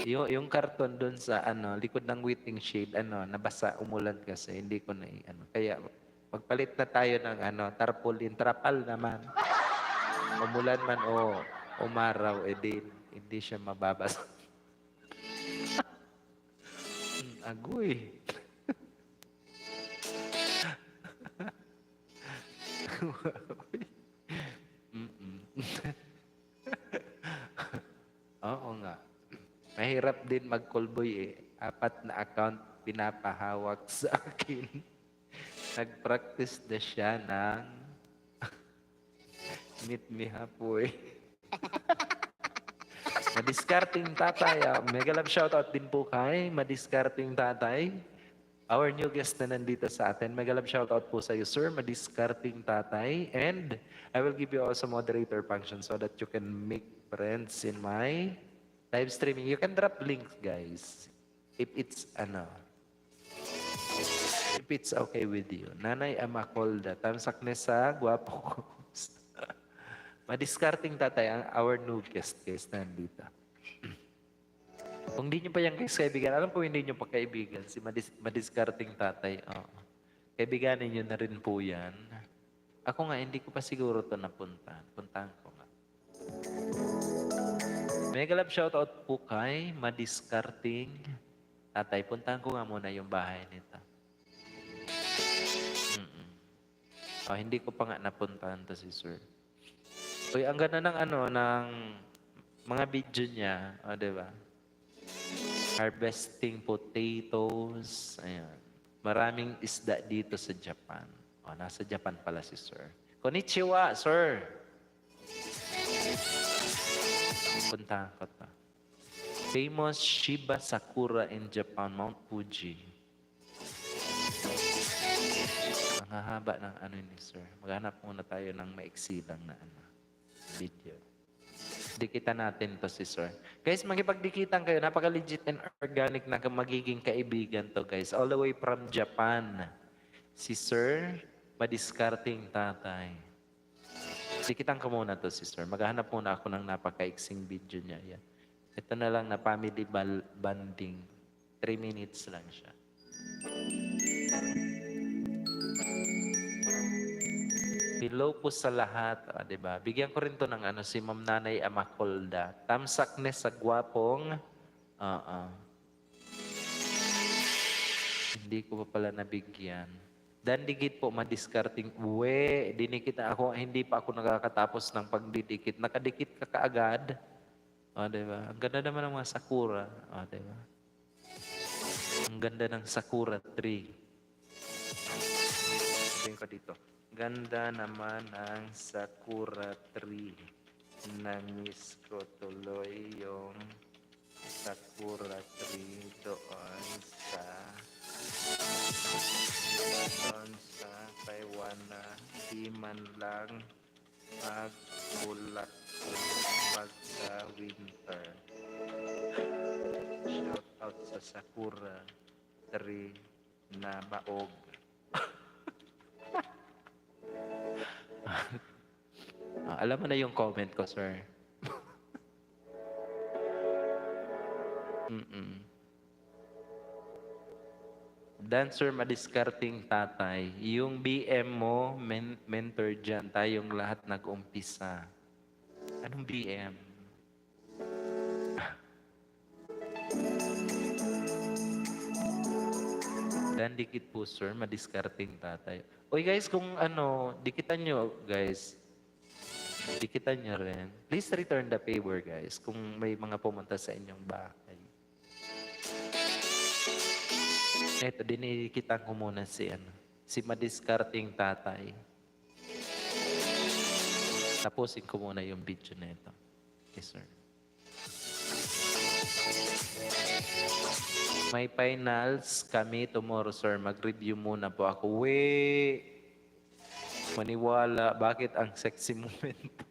S2: Yung karton doon sa likod ng waiting shade, nabasa, umulan kasi, hindi ko na Kaya magpalit na tayo ng tarpaulin, trapal naman. umulan man o umaraw, edi hindi siya mababasa. Agoy. Mm-mm. Oo nga. Mahirap din mag-callboy eh. 4 na account pinapahawak sa akin. Nag-practice na siya ng meet me halfway. Madiskarting tatay. Mega love shoutout din po kay Madiskarting tatay. Our new guest na nandito sa atin. Mega love shoutout po sa iyo, sir. Madiskarting tatay. And I will give you also moderator function so that you can make friends in my live streaming. You can drop links, guys. If it's if it's okay with you. Nanay Amacolda. Tamsak na sa gwapo ko. Madiskarting tatay ang our new guest, guys, nandito. Kung di nyo pa yan guys kaibigan, alam ko hindi nyo pa kaibigan, si Madiskarting tatay. Oo. Kaibiganin nyo na rin po yan. Ako nga, hindi ko pa siguro ito napuntahan. Puntahan ko nga. Mega love shoutout po kay Madiskarting tatay. Puntahan ko nga muna yung bahay nito. Hindi ko pa nga napuntahan to si sir. Uy, ang ganda ng ng mga video niya, di ba? Harvesting potatoes, ayan. Maraming isda dito sa Japan. Nasa Japan pala si sir. Konnichiwa, sir. Puntahan ko to. Famous Shiba Sakura in Japan, Mount Fuji. Ang hahaba ng ni sir. Maghanap muna tayo ng maiksi lang na video. Dikitan natin to si sir. Guys, magipagdikitan kayo. Napaka-legit and organic na magiging kaibigan to, guys. All the way from Japan. Si sir, Madiskarting tatay. Dikitan ko muna to si sir. Maghanap muna ako ng napakaiksing video niya. Yan. Ito na lang na family bonding. 3 minutes lang siya. Hello po sa lahat, di ba? Bigyan ko rin to ng si Ma'am Nanay Amacolda. Tamsak ne sa gwapong. Hindi ko pa pala nabigyan. Dan digit po madiskarting. Uwe, dinikit na ako. Hindi pa ako nakakatapos ng pagdidikit. Nakadikit ka kaagad. Di ba? Ang ganda naman ng mga sakura. Di ba? Ang ganda ng sakura tree. Tingin ko dito. Ganda naman ang sakura tree. Na-miss ko tuloy yung sakura tree doon sa Taiwan na di man lang magbulak pagka winter. Shout out sa sakura tree na maog. Alam mo na yung comment ko, sir. Dancer Madiskarting tatay. Yung BM mo, mentor dyan. Tayong lahat nag-umpisa. Anong BM? Dan dikit po, sir. Madiskarting tatay. Uy, guys, kung dikitan nyo, guys. Dikitan nyo rin. Please return the favor, guys. Kung may mga pumunta sa inyong bahay. Ito, dinikitan ko muna si Madiskarting tatay. Tapusin ko muna yung video na ito. Yes, sir. May finals kami tomorrow, sir. Mag-review muna po ako. Maniwala. Bakit ang sexy momento?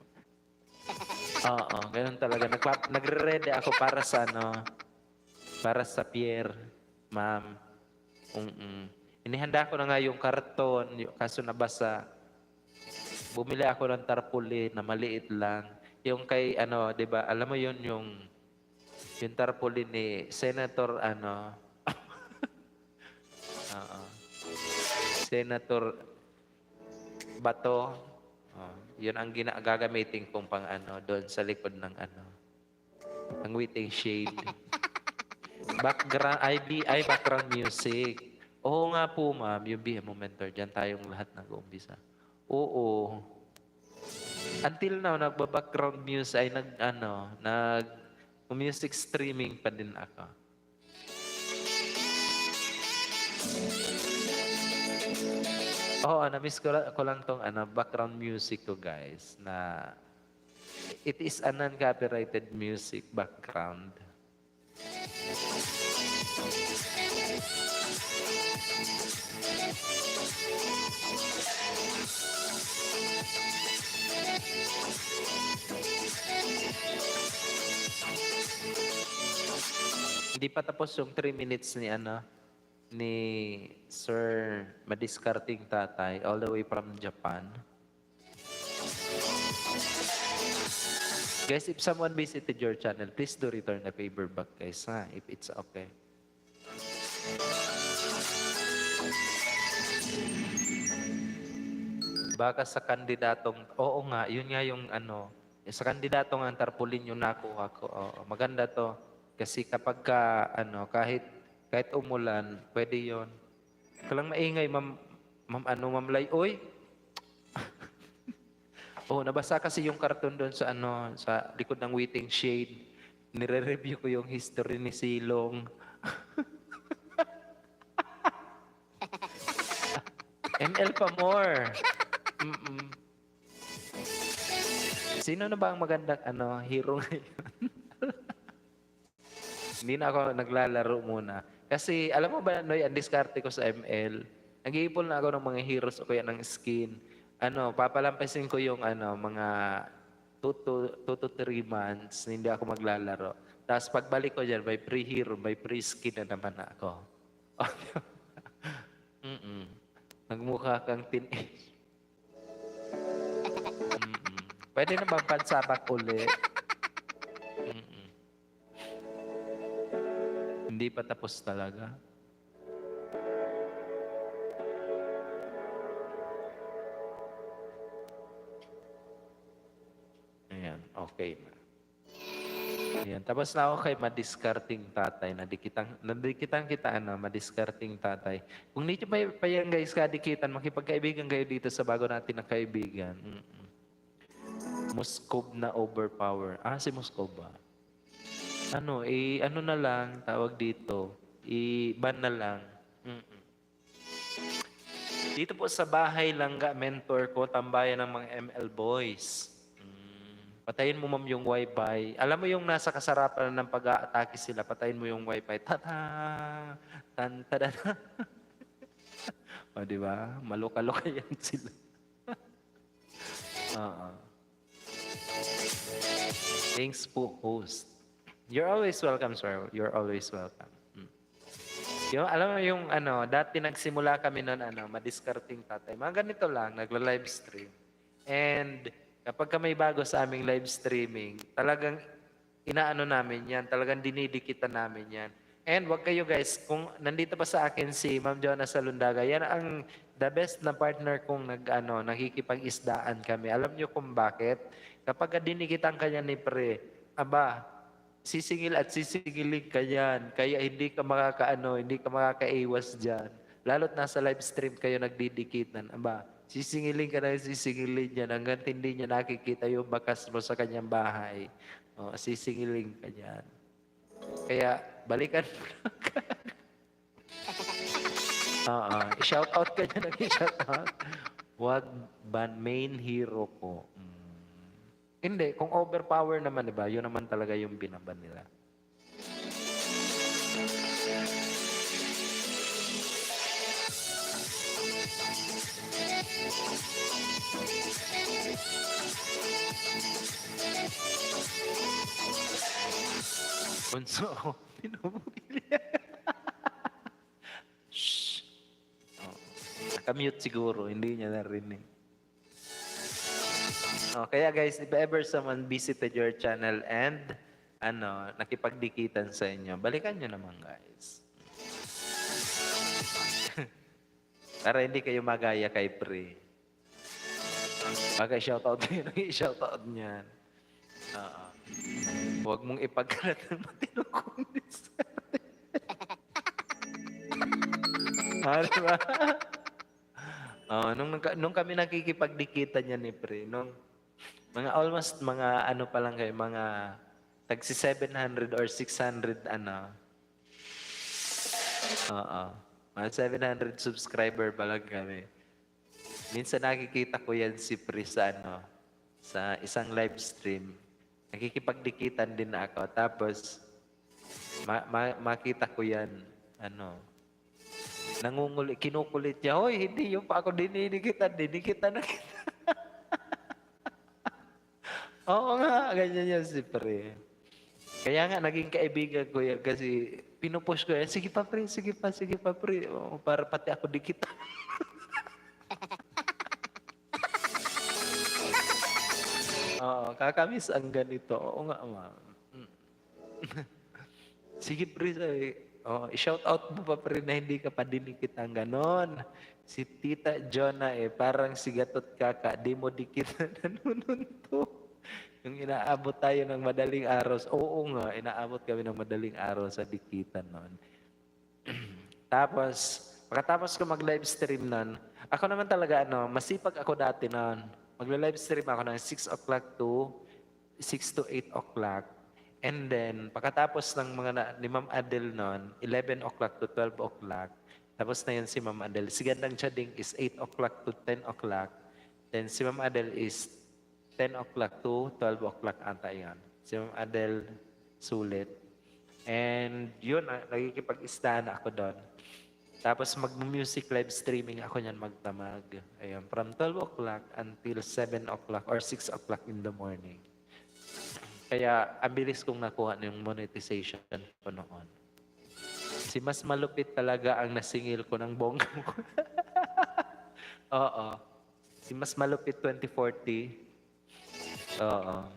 S2: Oo, ganun talaga. Nagre-ready ako para sa para sa Pierre, ma'am. Inihanda ko na nga yung karton, kaso nabasa. Bumili ako ng tarpaulin na maliit lang. Yung kay, di ba, alam mo yun, yung tarpaulin ni Senator, Senator Bato, Yun ang gagamitin kong pang ano, doon sa likod ng ano, ang waiting shade. Background, background music. Oo nga po, ma'am, yung BM Mentor, dyan tayong lahat nag-uumpisa. Oo. Until now, nagba-background music, ay music streaming pa din ako. Oo, na-miss ko lang tong background music ko, guys, na it is a non-copyrighted music background. Hindi pa tapos yung 3 minutes ni Sir Madiskarting Tatay all the way from Japan. Guys, if someone visited your channel, please do return a favor back, guys, ha? If it's okay. Baka sa kandidatong, oo nga, yun nga yung sa kandidatong ang tarpaulin yung nakuha ko. Oo, maganda to. Kasi kapag kahit umulan, pwede yon. Kalang maingay, Ma'am Lay, oy. Oh, nabasa kasi yung karton doon sa likod ng waiting shade. Nire-review ko yung history ni Silong. ML pa more. Sino na ba ang magandang hero ngayon? Hindi na ako naglalaro muna. Kasi alam mo ba, Noy, ang diskarte ko sa ML, nag-iipon na ako ng mga heroes o kaya ng skin. Papalampasin ko yung mga 2 to 3 months na hindi ako maglalaro. Tapos pagbalik ko dyan, may free hero, may free skin na naman ako. Nagmukha kang teenage. Pwede na bang pansabak uli? Hindi pa tapos talaga. Ayan, okay na. Ayan, tapos na ako kay Madiskarting Tatay. Nadikitan kita, Madiskarting Tatay. Kung hindi pa yan, guys, kadikitan, makipagkaibigan kayo dito sa bago natin na kaibigan. Moskov na overpower. Si Moskov ba? Na lang, tawag dito, ban na lang. Dito po sa bahay langga, mentor ko, tambayan ng mga ML boys. Patayin mo, ma'am, yung wifi. Alam mo yung nasa kasarapan ng pag-aatake sila, patayin mo yung wifi. Tata! Tan-tada! O, di ba? Maluka-luka yan sila. Thanks po, host. You're always welcome, sir. You're always welcome. Alam mo yung dati nagsimula kami noon, Madiskarting Tatay. Mga ganito lang, nagla-live stream. And kapag may bago sa aming live streaming, talagang namin yan, talagang dinidikitan namin yan. And wag kayo, guys, kung nandito pa sa akin si Ma'am Joanna Salundaga, yan ang the best na partner kong nakikipag-isdaan kami. Alam niyo kung bakit? Kapag dinikitan ka niya ni Pre, sisingil at sisingilin ka yan. Kaya hindi ka makakaiwas dyan. Lalo't nasa live stream kayo nagdidikitan. Sisingilin ka na sisingilin niya hanggang hindi niya nakikita yung bakas mo sa kanyang bahay. Sisingilin ka dyan. Kaya, balikan mo lang ka. Shout out ka dyan. Shout out. Wag ban main hero ko. Hindi, kung overpower naman, diba, yun naman talaga yung binaban nila. Bunso ako, pinumuli. Shhh. Nakamute siguro, hindi niya narinig. Kaya guys, if ever someone visited your channel and nakipagdikitan sa inyo, balikan nyo naman, guys. Para hindi kayo magaya kay Pre. Baka shoutout mo yun, i-shoutout niyan. Oo. Huwag mong ipagkalat ng matinukunis. Diba? Nung kami nakikipagdikitan niya ni Pre, nung mga almost mga ano pa lang kayo, mga tagsi 700 or 600 ano. Oo. Mga 700 subscriber pa lang kami. Minsan nakikita ko yan si Pri sa ano, sa isang live stream. Nakikipagdikitan din ako. Tapos, makita ko yan, ano, kinukulit niya, hoy, hindi yung pa ako dinidikitan na kita. Oo nga, ganyan yan si Pre. Kaya nga, naging kaibigan ko yan kasi pinupush ko yan, sige pa Pre. Oo, para pati ako dikita. Oo, kakamiss ang ganito. Oo nga, ma'am. Sige, Pre, i-shout out mo pa, Pre, na hindi ka pa dinikit ang ganon. Si Tita Jonah parang si Gatot Kaka, di mo dikit na nanununto. Yung inaabot tayo ng madaling araw. Oo nga, inaabot kami ng madaling araw sa dikitan noon. Tapos, pagkatapos ko mag-live stream noon, ako naman talaga, masipag ako dati noon. Magla-live stream ako ng 6 o'clock to 6 to 8 o'clock. And then, pagkatapos ng ni Ma'am Adel noon, 11 o'clock to 12 o'clock. Tapos na yun si Ma'am Adel. Si Gandang Chading is 8 o'clock to 10 o'clock. Then si Ma'am Adel is 10 o'clock to 12 o'clock ata yan. Si Ma'am Adel sulit. And yun, nagkikipag-istahan ako doon. Tapos mag-music live streaming ako niyan magdamag. Ayan, from 12 o'clock until 7 o'clock or 6 o'clock in the morning. Kaya, ang bilis kong nakuha yung monetization ko noon. Si mas malupit talaga ang nasingil ko ng bongga ko. Oo. Si mas malupit 2040. Oo.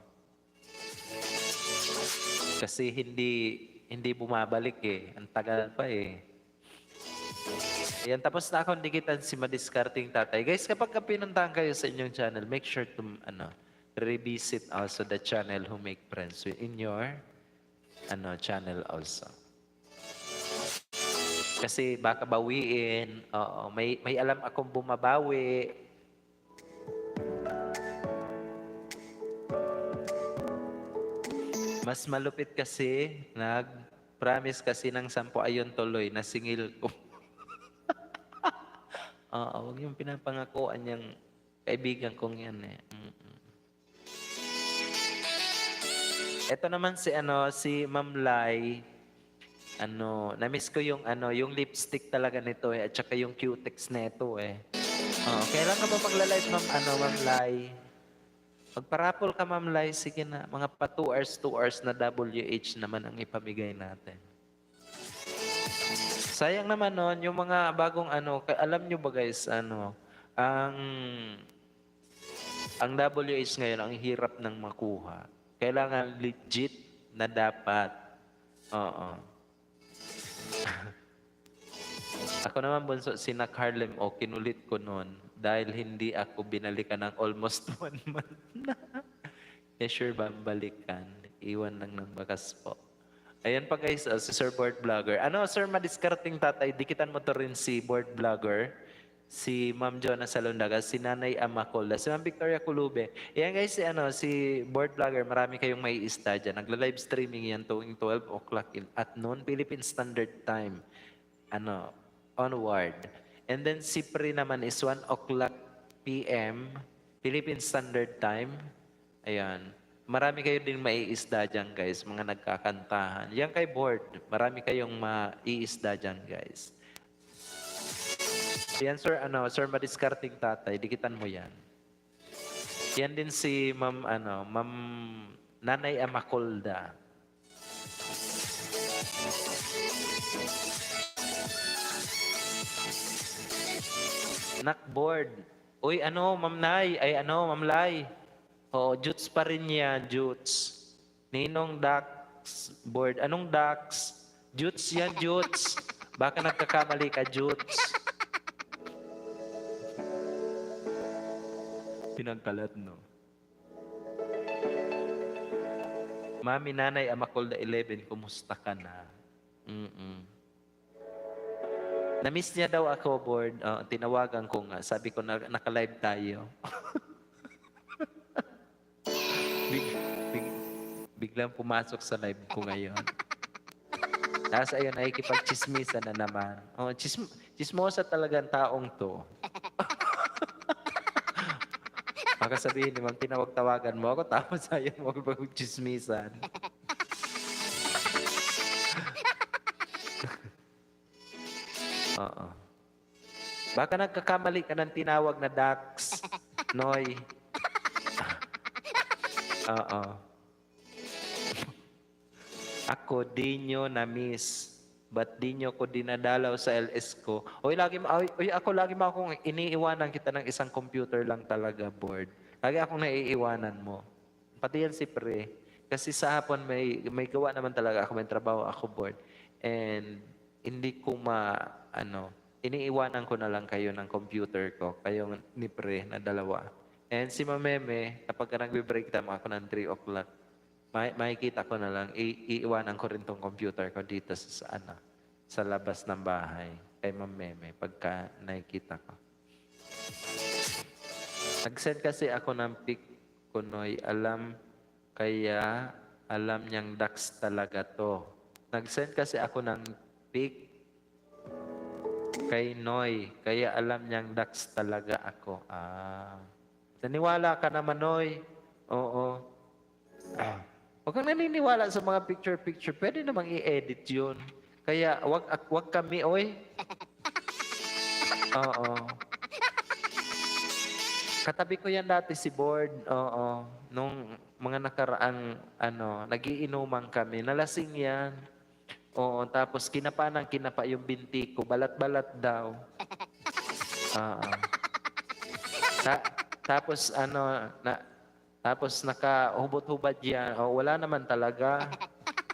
S2: Kasi hindi bumabalik Ang tagal pa Ayan, tapos na akong dikitan si Madiskarting Tatay. Guys, kapag pinuntahan kayo sa inyong channel, make sure to revisit also the channel Who Make Friends in your channel also. Kasi baka bawiin. Oo, may alam akong bumabawi. Mas malupit kasi, nag-promise kasi ng 10 ayon tuloy, nasingil ko. Oo, huwag yung pinapangakuan niyang kaibigan kong yan Ito naman si Ma'am Lai. Na-miss ko yung lipstick talaga nito at saka yung cutex nito kailan ka ba magla-live Ma'am Lai? Magparapol ka Ma'am Lai, sige na. Mga pa 2 hours na WH naman ang ipamigay natin. Sayang naman noon, yung mga bagong alam nyo ba guys, ang WH ngayon, ang hirap ng makuha. Kailangan legit na dapat. Oo. Ako naman bunso, Sinak Harlem, kinulit ko noon dahil hindi ako binalikan ng almost 1 month na. Sure ba balikan? Iwan lang ng bakas po. Ayan pa guys, si Sir Board Vlogger. Sir, Madiskarting Tatay, dikitan mo to rin si Board Vlogger. Si Ma'am Jonah Salondaga, si Nanay Amacolda, si Ma'am Victoria Culube. Yan guys, si Board Vlogger, marami kayong may ista dyan. Nagla-live streaming yan tuwing 12 o'clock at noon, Philippine Standard Time. Onward. And then si Pri naman is 1 o'clock PM, Philippine Standard Time. Ayan. Marami kayo din maiisda dyan guys, mga nagkakantahan. Yan kay Board, marami kayong maiisda dyan guys. Yan sir, Sir Madiskarting Tatay, dikitan mo yan. Yan din si Ma'am Nanay Amacolda. Nakboard. Uy, Ma'am Nay, Ma'am Lai. Jutes pa rin yan, Jutes. Ninong Dax board. Anong Dax? Jutes yan, Jutes. Baka nagkakamali ka, Jutes. pinagkalat, no? Mami, nanay, amakol na 11, kumusta ka na? Na-miss niya daw ako, board. Tinawagan ko nga. Sabi ko, naka-live tayo. Biglang pumasok sa live ko ngayon. Tapos ayun, nakikipag-chismisan na naman. Chismosa talagang taong to. Baka sabihin ni ma'am, tinawag-tawagan mo ako, tapos ayaw mo mag-chismisan. Oo. Baka nagkakamali ka ng tinawag na Dax, Noy. Oo. Ako, di nyo na-miss. Ba't di nyo ko dinadalaw sa LS ko? Ako lagi mo akong iniiwanan kita ng isang computer lang talaga, board. Lagi akong naiiwanan mo. Pati yan si Pre. Kasi sa hapon may gawa naman talaga ako, may trabaho ako, board. And hindi ko iniiwanan ko na lang kayo ng computer ko, kayong ni Pre na dalawa. And si Mameme, kapag nagbe-break time ako ng 3 o'clock, makikita ko na lang, iiwanan ko rin tong computer ko dito sa labas ng bahay. Kay Mameme, pagka nakikita ko. Nag-send kasi ako ng pic ko, Noy. Alam niyang Dax talaga to. Nag-send kasi ako ng pic kay Noy. Kaya alam niyang Dax talaga ako. Naniwala ka naman, Noy. Oo. Huwag kang naniniwala sa mga picture-picture. Pwede namang i-edit yun. Kaya wag kami, oy. Oo. Katabi ko yan dati si Board. Oo. Nung mga nakaraang, nagiinuman kami. Nalasing yan. Oo. Tapos kinapa yung binti ko. Balat-balat daw. Oo. Tapos nakahubot-hubad yan. Wala naman talaga.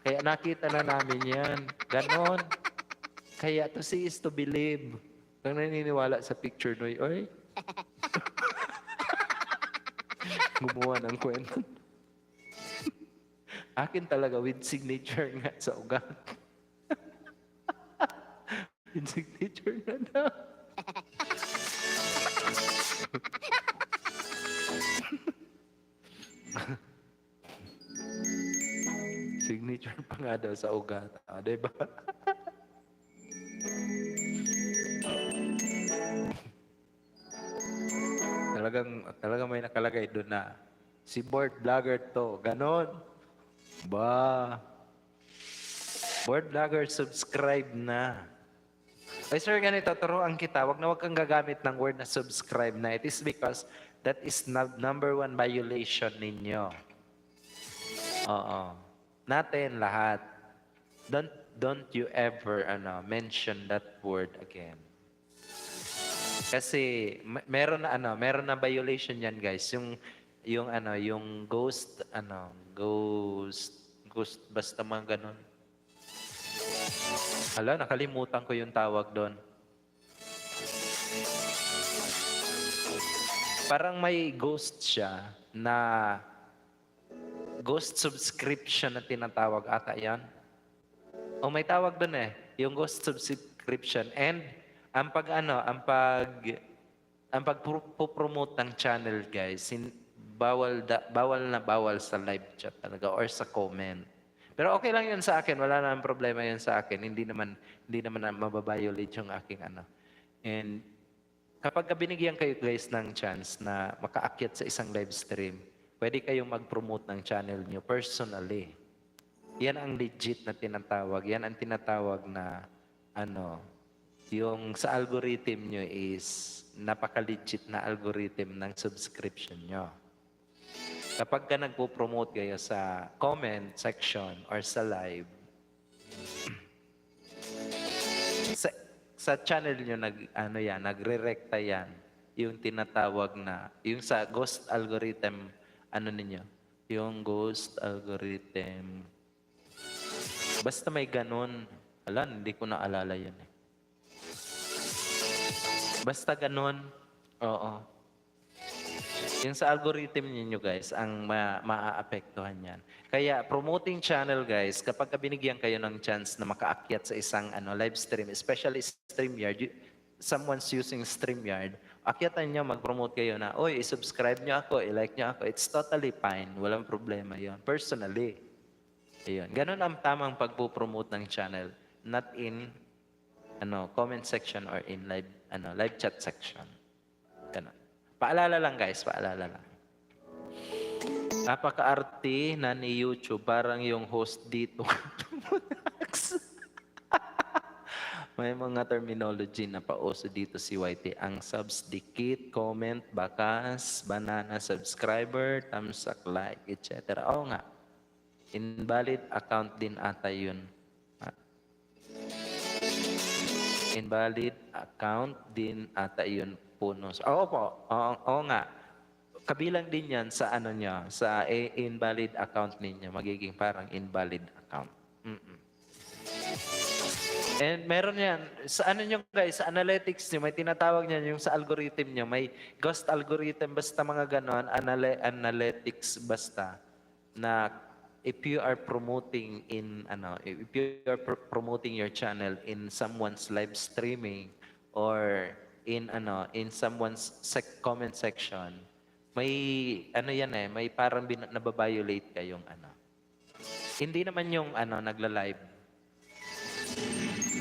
S2: Kaya nakita na namin yan. Ganon. Kaya to see is to believe. Kung naniniwala sa picture, Noy, oy. Gumawa ng kwento. Akin talaga with signature nga sa ugat. With signature nga daw. Signature pa nga daw sa ugat. Diba? Talagang may nakalagay doon na si board vlogger to. Ganon. Ba. Board vlogger, subscribe na. Ay sir, ganito, turuan kita. Wag kang gagamit ng word na subscribe na. It is because that is number 1 violation ninyo. Oo. Natin lahat. Don't you ever mention that word again. Kasi meron na violation yan, guys. Yung ghost basta mga ganun. Hala, nakalimutan ko yung tawag doon. Parang may ghost siya na ghost subscription na tinatawag ata yan. May tawag doon eh. Yung ghost subscription. And ang pag-promote ng channel, guys, bawal sa live chat talaga or sa comment. Pero okay lang yun sa akin. Wala naman problema yun sa akin. Hindi naman mababiolate yung aking And kapag binigyan kayo, guys, ng chance na makaakyat sa isang live stream, pwede kayong mag-promote ng channel nyo personally. Yan ang legit na tinatawag. Yan ang tinatawag na yung sa algorithm nyo is napaka-legit na algorithm ng subscription nyo. Kapag ka nagpo-promote kayo sa comment section or sa live, sa channel nyo nagre-recta yan, yung tinatawag na, yung sa ghost algorithm, yung ghost algorithm. Basta may ganun. Hindi ko naalala yun eh. Basta ganun. Oo. Yung sa algorithm ninyo guys, ang maaapektuhan yan. Kaya promoting channel guys, kapag binigyan kayo ng chance na makaakyat sa isang live stream, especially StreamYard, someone's using StreamYard, akyatan nyo, mag-promote kayo na, oy, i-subscribe nyo ako, i-like nyo ako. It's totally fine. Walang problema yon. Personally. Ayun. Ganun ang tamang pagpo-promote ng channel. Not in comment section or in live chat section. Ganun. Paalala lang guys, paalala lang. Napaka-arte na ni YouTube, parang yung host dito. May mga terminology na pauso dito si YT. Ang subs, dikit, comment, bakas, banana, subscriber, thumbs up, like, etc. Oo nga. Invalid account din ata yun. Invalid account din ata yun. Punos. Oo po. Oo nga. Kabilang din yan sa niya, sa invalid account ninyo. Magiging parang invalid account. And meron yan. Sa nyo guys, sa analytics nyo, may tinatawag niyan yung sa algorithm nyo. May ghost algorithm, basta mga ganon, analytics basta, na if you are promoting if you are promoting your channel in someone's live streaming or in someone's comment section, may yan may parang nababiolate kayong Hindi naman yung nagla-live.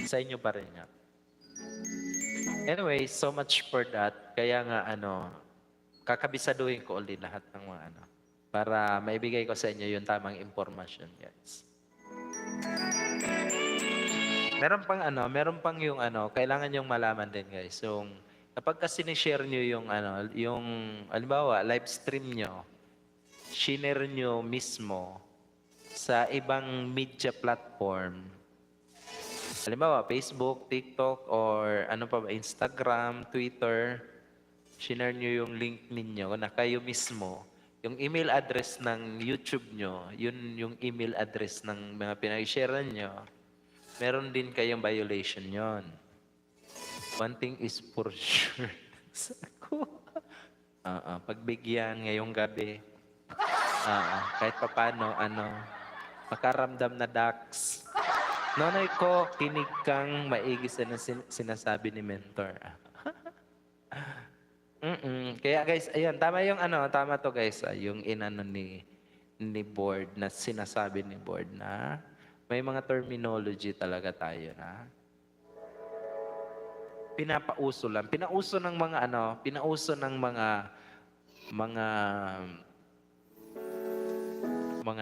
S2: Sa inyo pa rin yan. Anyway, so much for that. Kaya nga kakabisaduhin ko ulit lahat ng mga para maibigay ko sa inyo yung tamang impormasyon, guys. Meron pang yung kailangan yung malaman din, guys. Yung kapag kasi ni-share nyo yung halimbawa, live stream nyo, shinare nyo mismo sa ibang media platform, halimbawa, Facebook, TikTok, or Instagram, Twitter, shinare nyo yung link ninyo na kayo mismo, yung email address ng YouTube nyo, yun yung email address ng mga pinag-share nyo, meron din kayong violation yon. One thing is for sure. Pagbigyan ngayong gabi, kahit papano, makaramdam na dax. Nonoy ko, kinig kang maigi sa sinasabi ni mentor. Kaya guys, ayun, tama to guys, yung ni board na sinasabi ni board na may mga terminology talaga tayo na pinapauso lang. Pinauso ng mga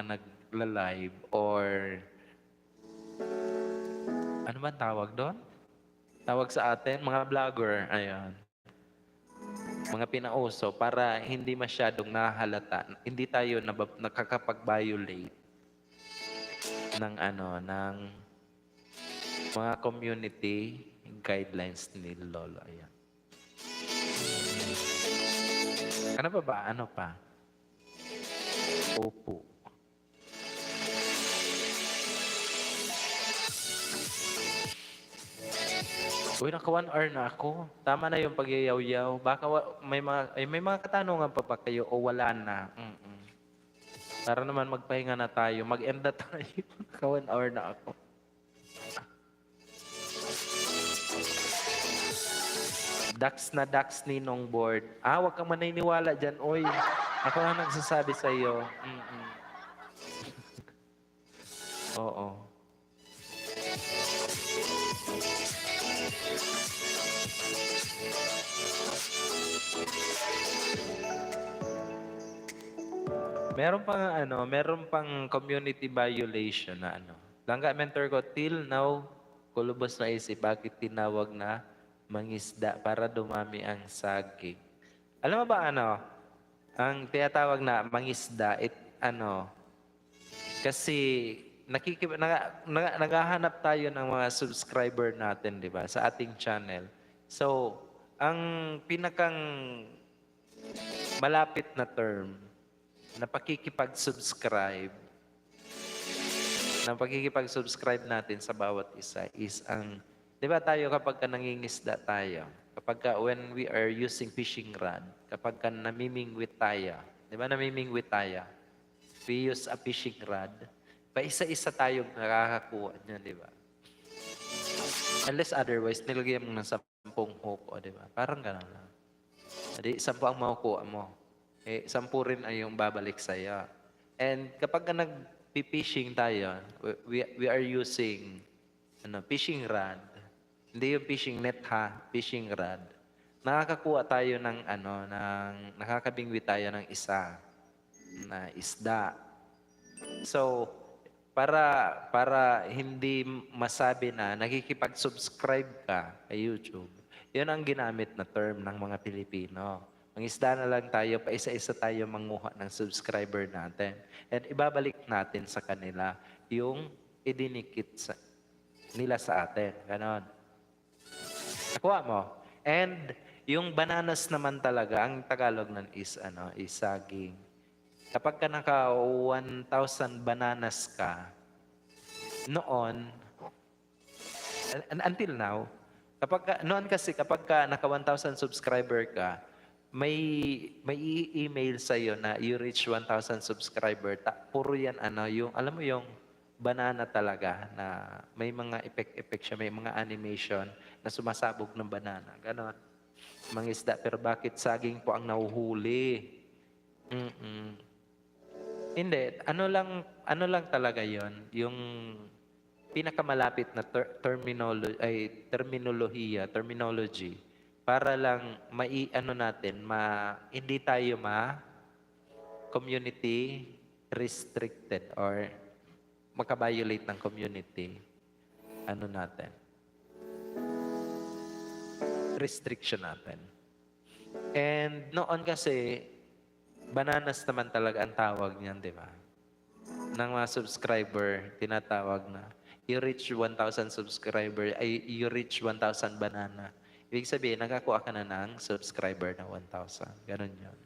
S2: nagla-live or ano ba tawag doon? Tawag sa atin, mga vlogger, ayun. Mga pinauso para hindi masyadong nahalata, hindi tayo nakakapag-violate ng ng mga community guidelines ni Lolo. Ayan. Ano pa? Ano pa? Opo. Uy, naka 1 hour na ako. Tama na yung pagyayaw-yaw. Baka may mga katanungan pa ba kayo o wala na? Para naman magpahinga na tayo. Mag-end na tayo. Naka 1 hour na ako. Dax ninong board. Wag kang maniniwala dyan. Oy, ako na nagsasabi sa iyo. Oo. Meron pang community violation na Langga mentor ko, till now, kulubos na isip, bakit tinawag na mangisda para dumami ang saging. Alam mo ba ang tinatawag na mangisda, kasi naghahanap tayo ng mga subscriber natin, di ba, sa ating channel. So, ang pinakang malapit na term na pakikipag-subscribe natin sa bawat isa is di ba tayo kapag nangingisda tayo, when we are using fishing rod, kapag namimingwit namimingwit tayo. Di ba namimingwit tayo? We use a fishing rod. Paisa-isa tayong nakakakuha niya, di ba? Unless otherwise, nilagyan mo ng 10 hook, o di ba? Parang gano'n lang. Di, 10 ang makukuha mo. 10 rin ay yung babalik sa'yo. And kapag nag-fishing tayo, we are using fishing rod. Hindi yung fishing net ha, fishing rod. Nakakakuha tayo ng nakakabingwi tayo ng isa na isda. So, para hindi masabi na nakikipag-subscribe ka kay YouTube, yun ang ginamit na term ng mga Pilipino. Ang isda na lang tayo, pa isa-isa tayo manguha ng subscriber natin. And ibabalik natin sa kanila yung idinikit nila sa atin. Ganon. Nakuha mo. And yung bananas naman talaga, ang Tagalog nun is saging. Kapag ka naka 1,000 bananas ka, noon, until now, noon kasi kapag ka naka 1,000 subscriber ka, may i-email sa'yo na you reach 1,000 subscriber. Puro yan, yung, alam mo yung banana talaga na may mga effect siya, may mga animation na sumasabog ng banana. Ganon. Mga isda, pero bakit saging po ang nahuhuli? Hindi, ano lang talaga yon, yung pinakamalapit na terminology para lang hindi tayo community restricted or makabiolate ng community restriction natin. And noon kasi bananas naman talaga ang tawag niyan, di ba? Ng mga subscriber, tinatawag na you reach 1,000 subscriber, ay you reach 1,000 banana. Ibig sabihin, nakakuha ka na ng subscriber na 1,000. Ganon yun.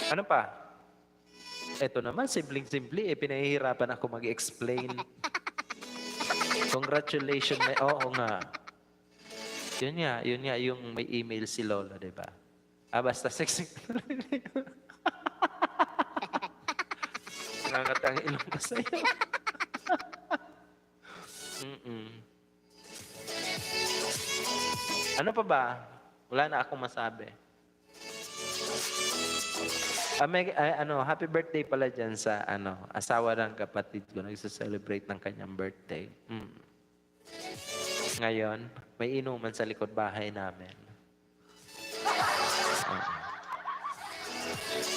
S2: Ano pa? Ito naman, simpleng-simple. Pinahihirapan ako mag-explain. Congratulations. Oo nga. Yun nga, yung may email si Lolo, di ba? Basta sexy. Nangangatang ilong ko sa'yo. Ano pa ba? Wala na akong masabi. Happy birthday pala dyan sa asawa ng kapatid ko. Nagsa-celebrate ng kanyang birthday. Ngayon, may inuman sa likod bahay namin.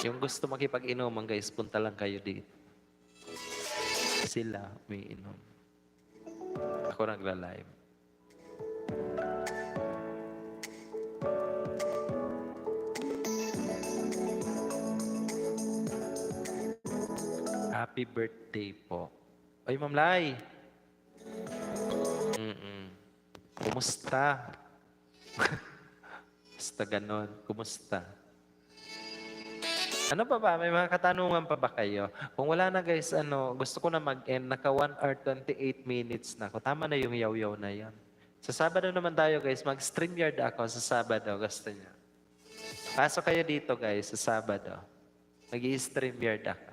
S2: Yung gusto makipag-inuman, guys, punta lang kayo dito. Sila may inom. Ako nagla-live. Happy birthday po. Ay, Ma'am Lai. Kumusta? Basta ganon. Kumusta? Ano pa ba? May mga katanungan pa ba kayo? Kung wala na guys, gusto ko na mag-end. Naka 1 hour 28 minutes na ako. Tama na yung yaw-yaw na yan. Sa Sabado naman tayo guys, mag-StreamYard ako sa Sabado. Gusto niya. Pasok kayo dito guys sa Sabado. Mag-i-StreamYard ako.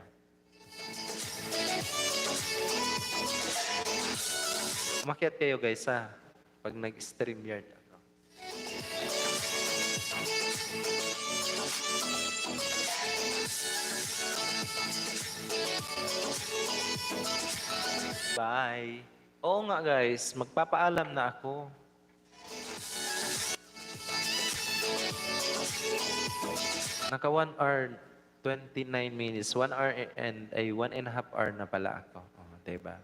S2: Umakyat kayo guys ha. Pag nag-StreamYard ako. Bye. Oo nga guys, magpapaalam na ako. Naka 1 hour 29 minutes. 1 hour and 1.5 hour na pala ako. Diba?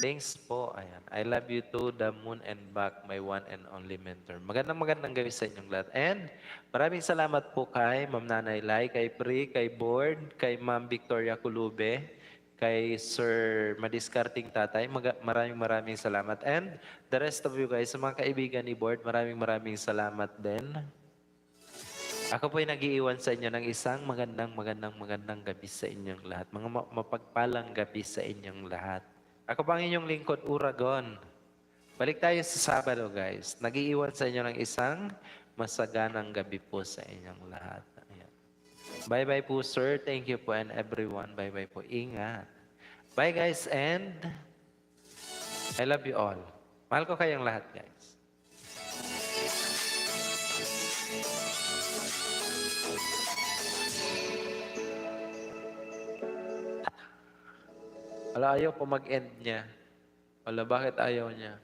S2: Thanks po. Ayan. I love you too, the moon and back, my one and only mentor. Magandang gabi sa inyong lahat. And maraming salamat po kay Ma'am Nanay Lai, kay Pri, kay Board, kay Ma'am Victoria Culube, kay Sir Madiskarting Tatay. Maraming salamat. And the rest of you guys, sa mga kaibigan ni Board, maraming salamat din. Ako po ay nag-iiwan sa inyo ng isang magandang gabi sa inyong lahat. Mga mapagpalang gabi sa inyong lahat. Ako pa ang inyong lingkod, Uragon. Balik tayo sa Sabado, guys. Nag-iiwan sa inyo ng isang masaganang gabi po sa inyong lahat. Ayan. Bye-bye po, sir. Thank you po and everyone. Bye-bye po. Ingat. Bye, guys, and I love you all. Mahal ko kayong lahat, guys. Wala, ayaw ko mag-end niya. Wala, bakit ayaw niya?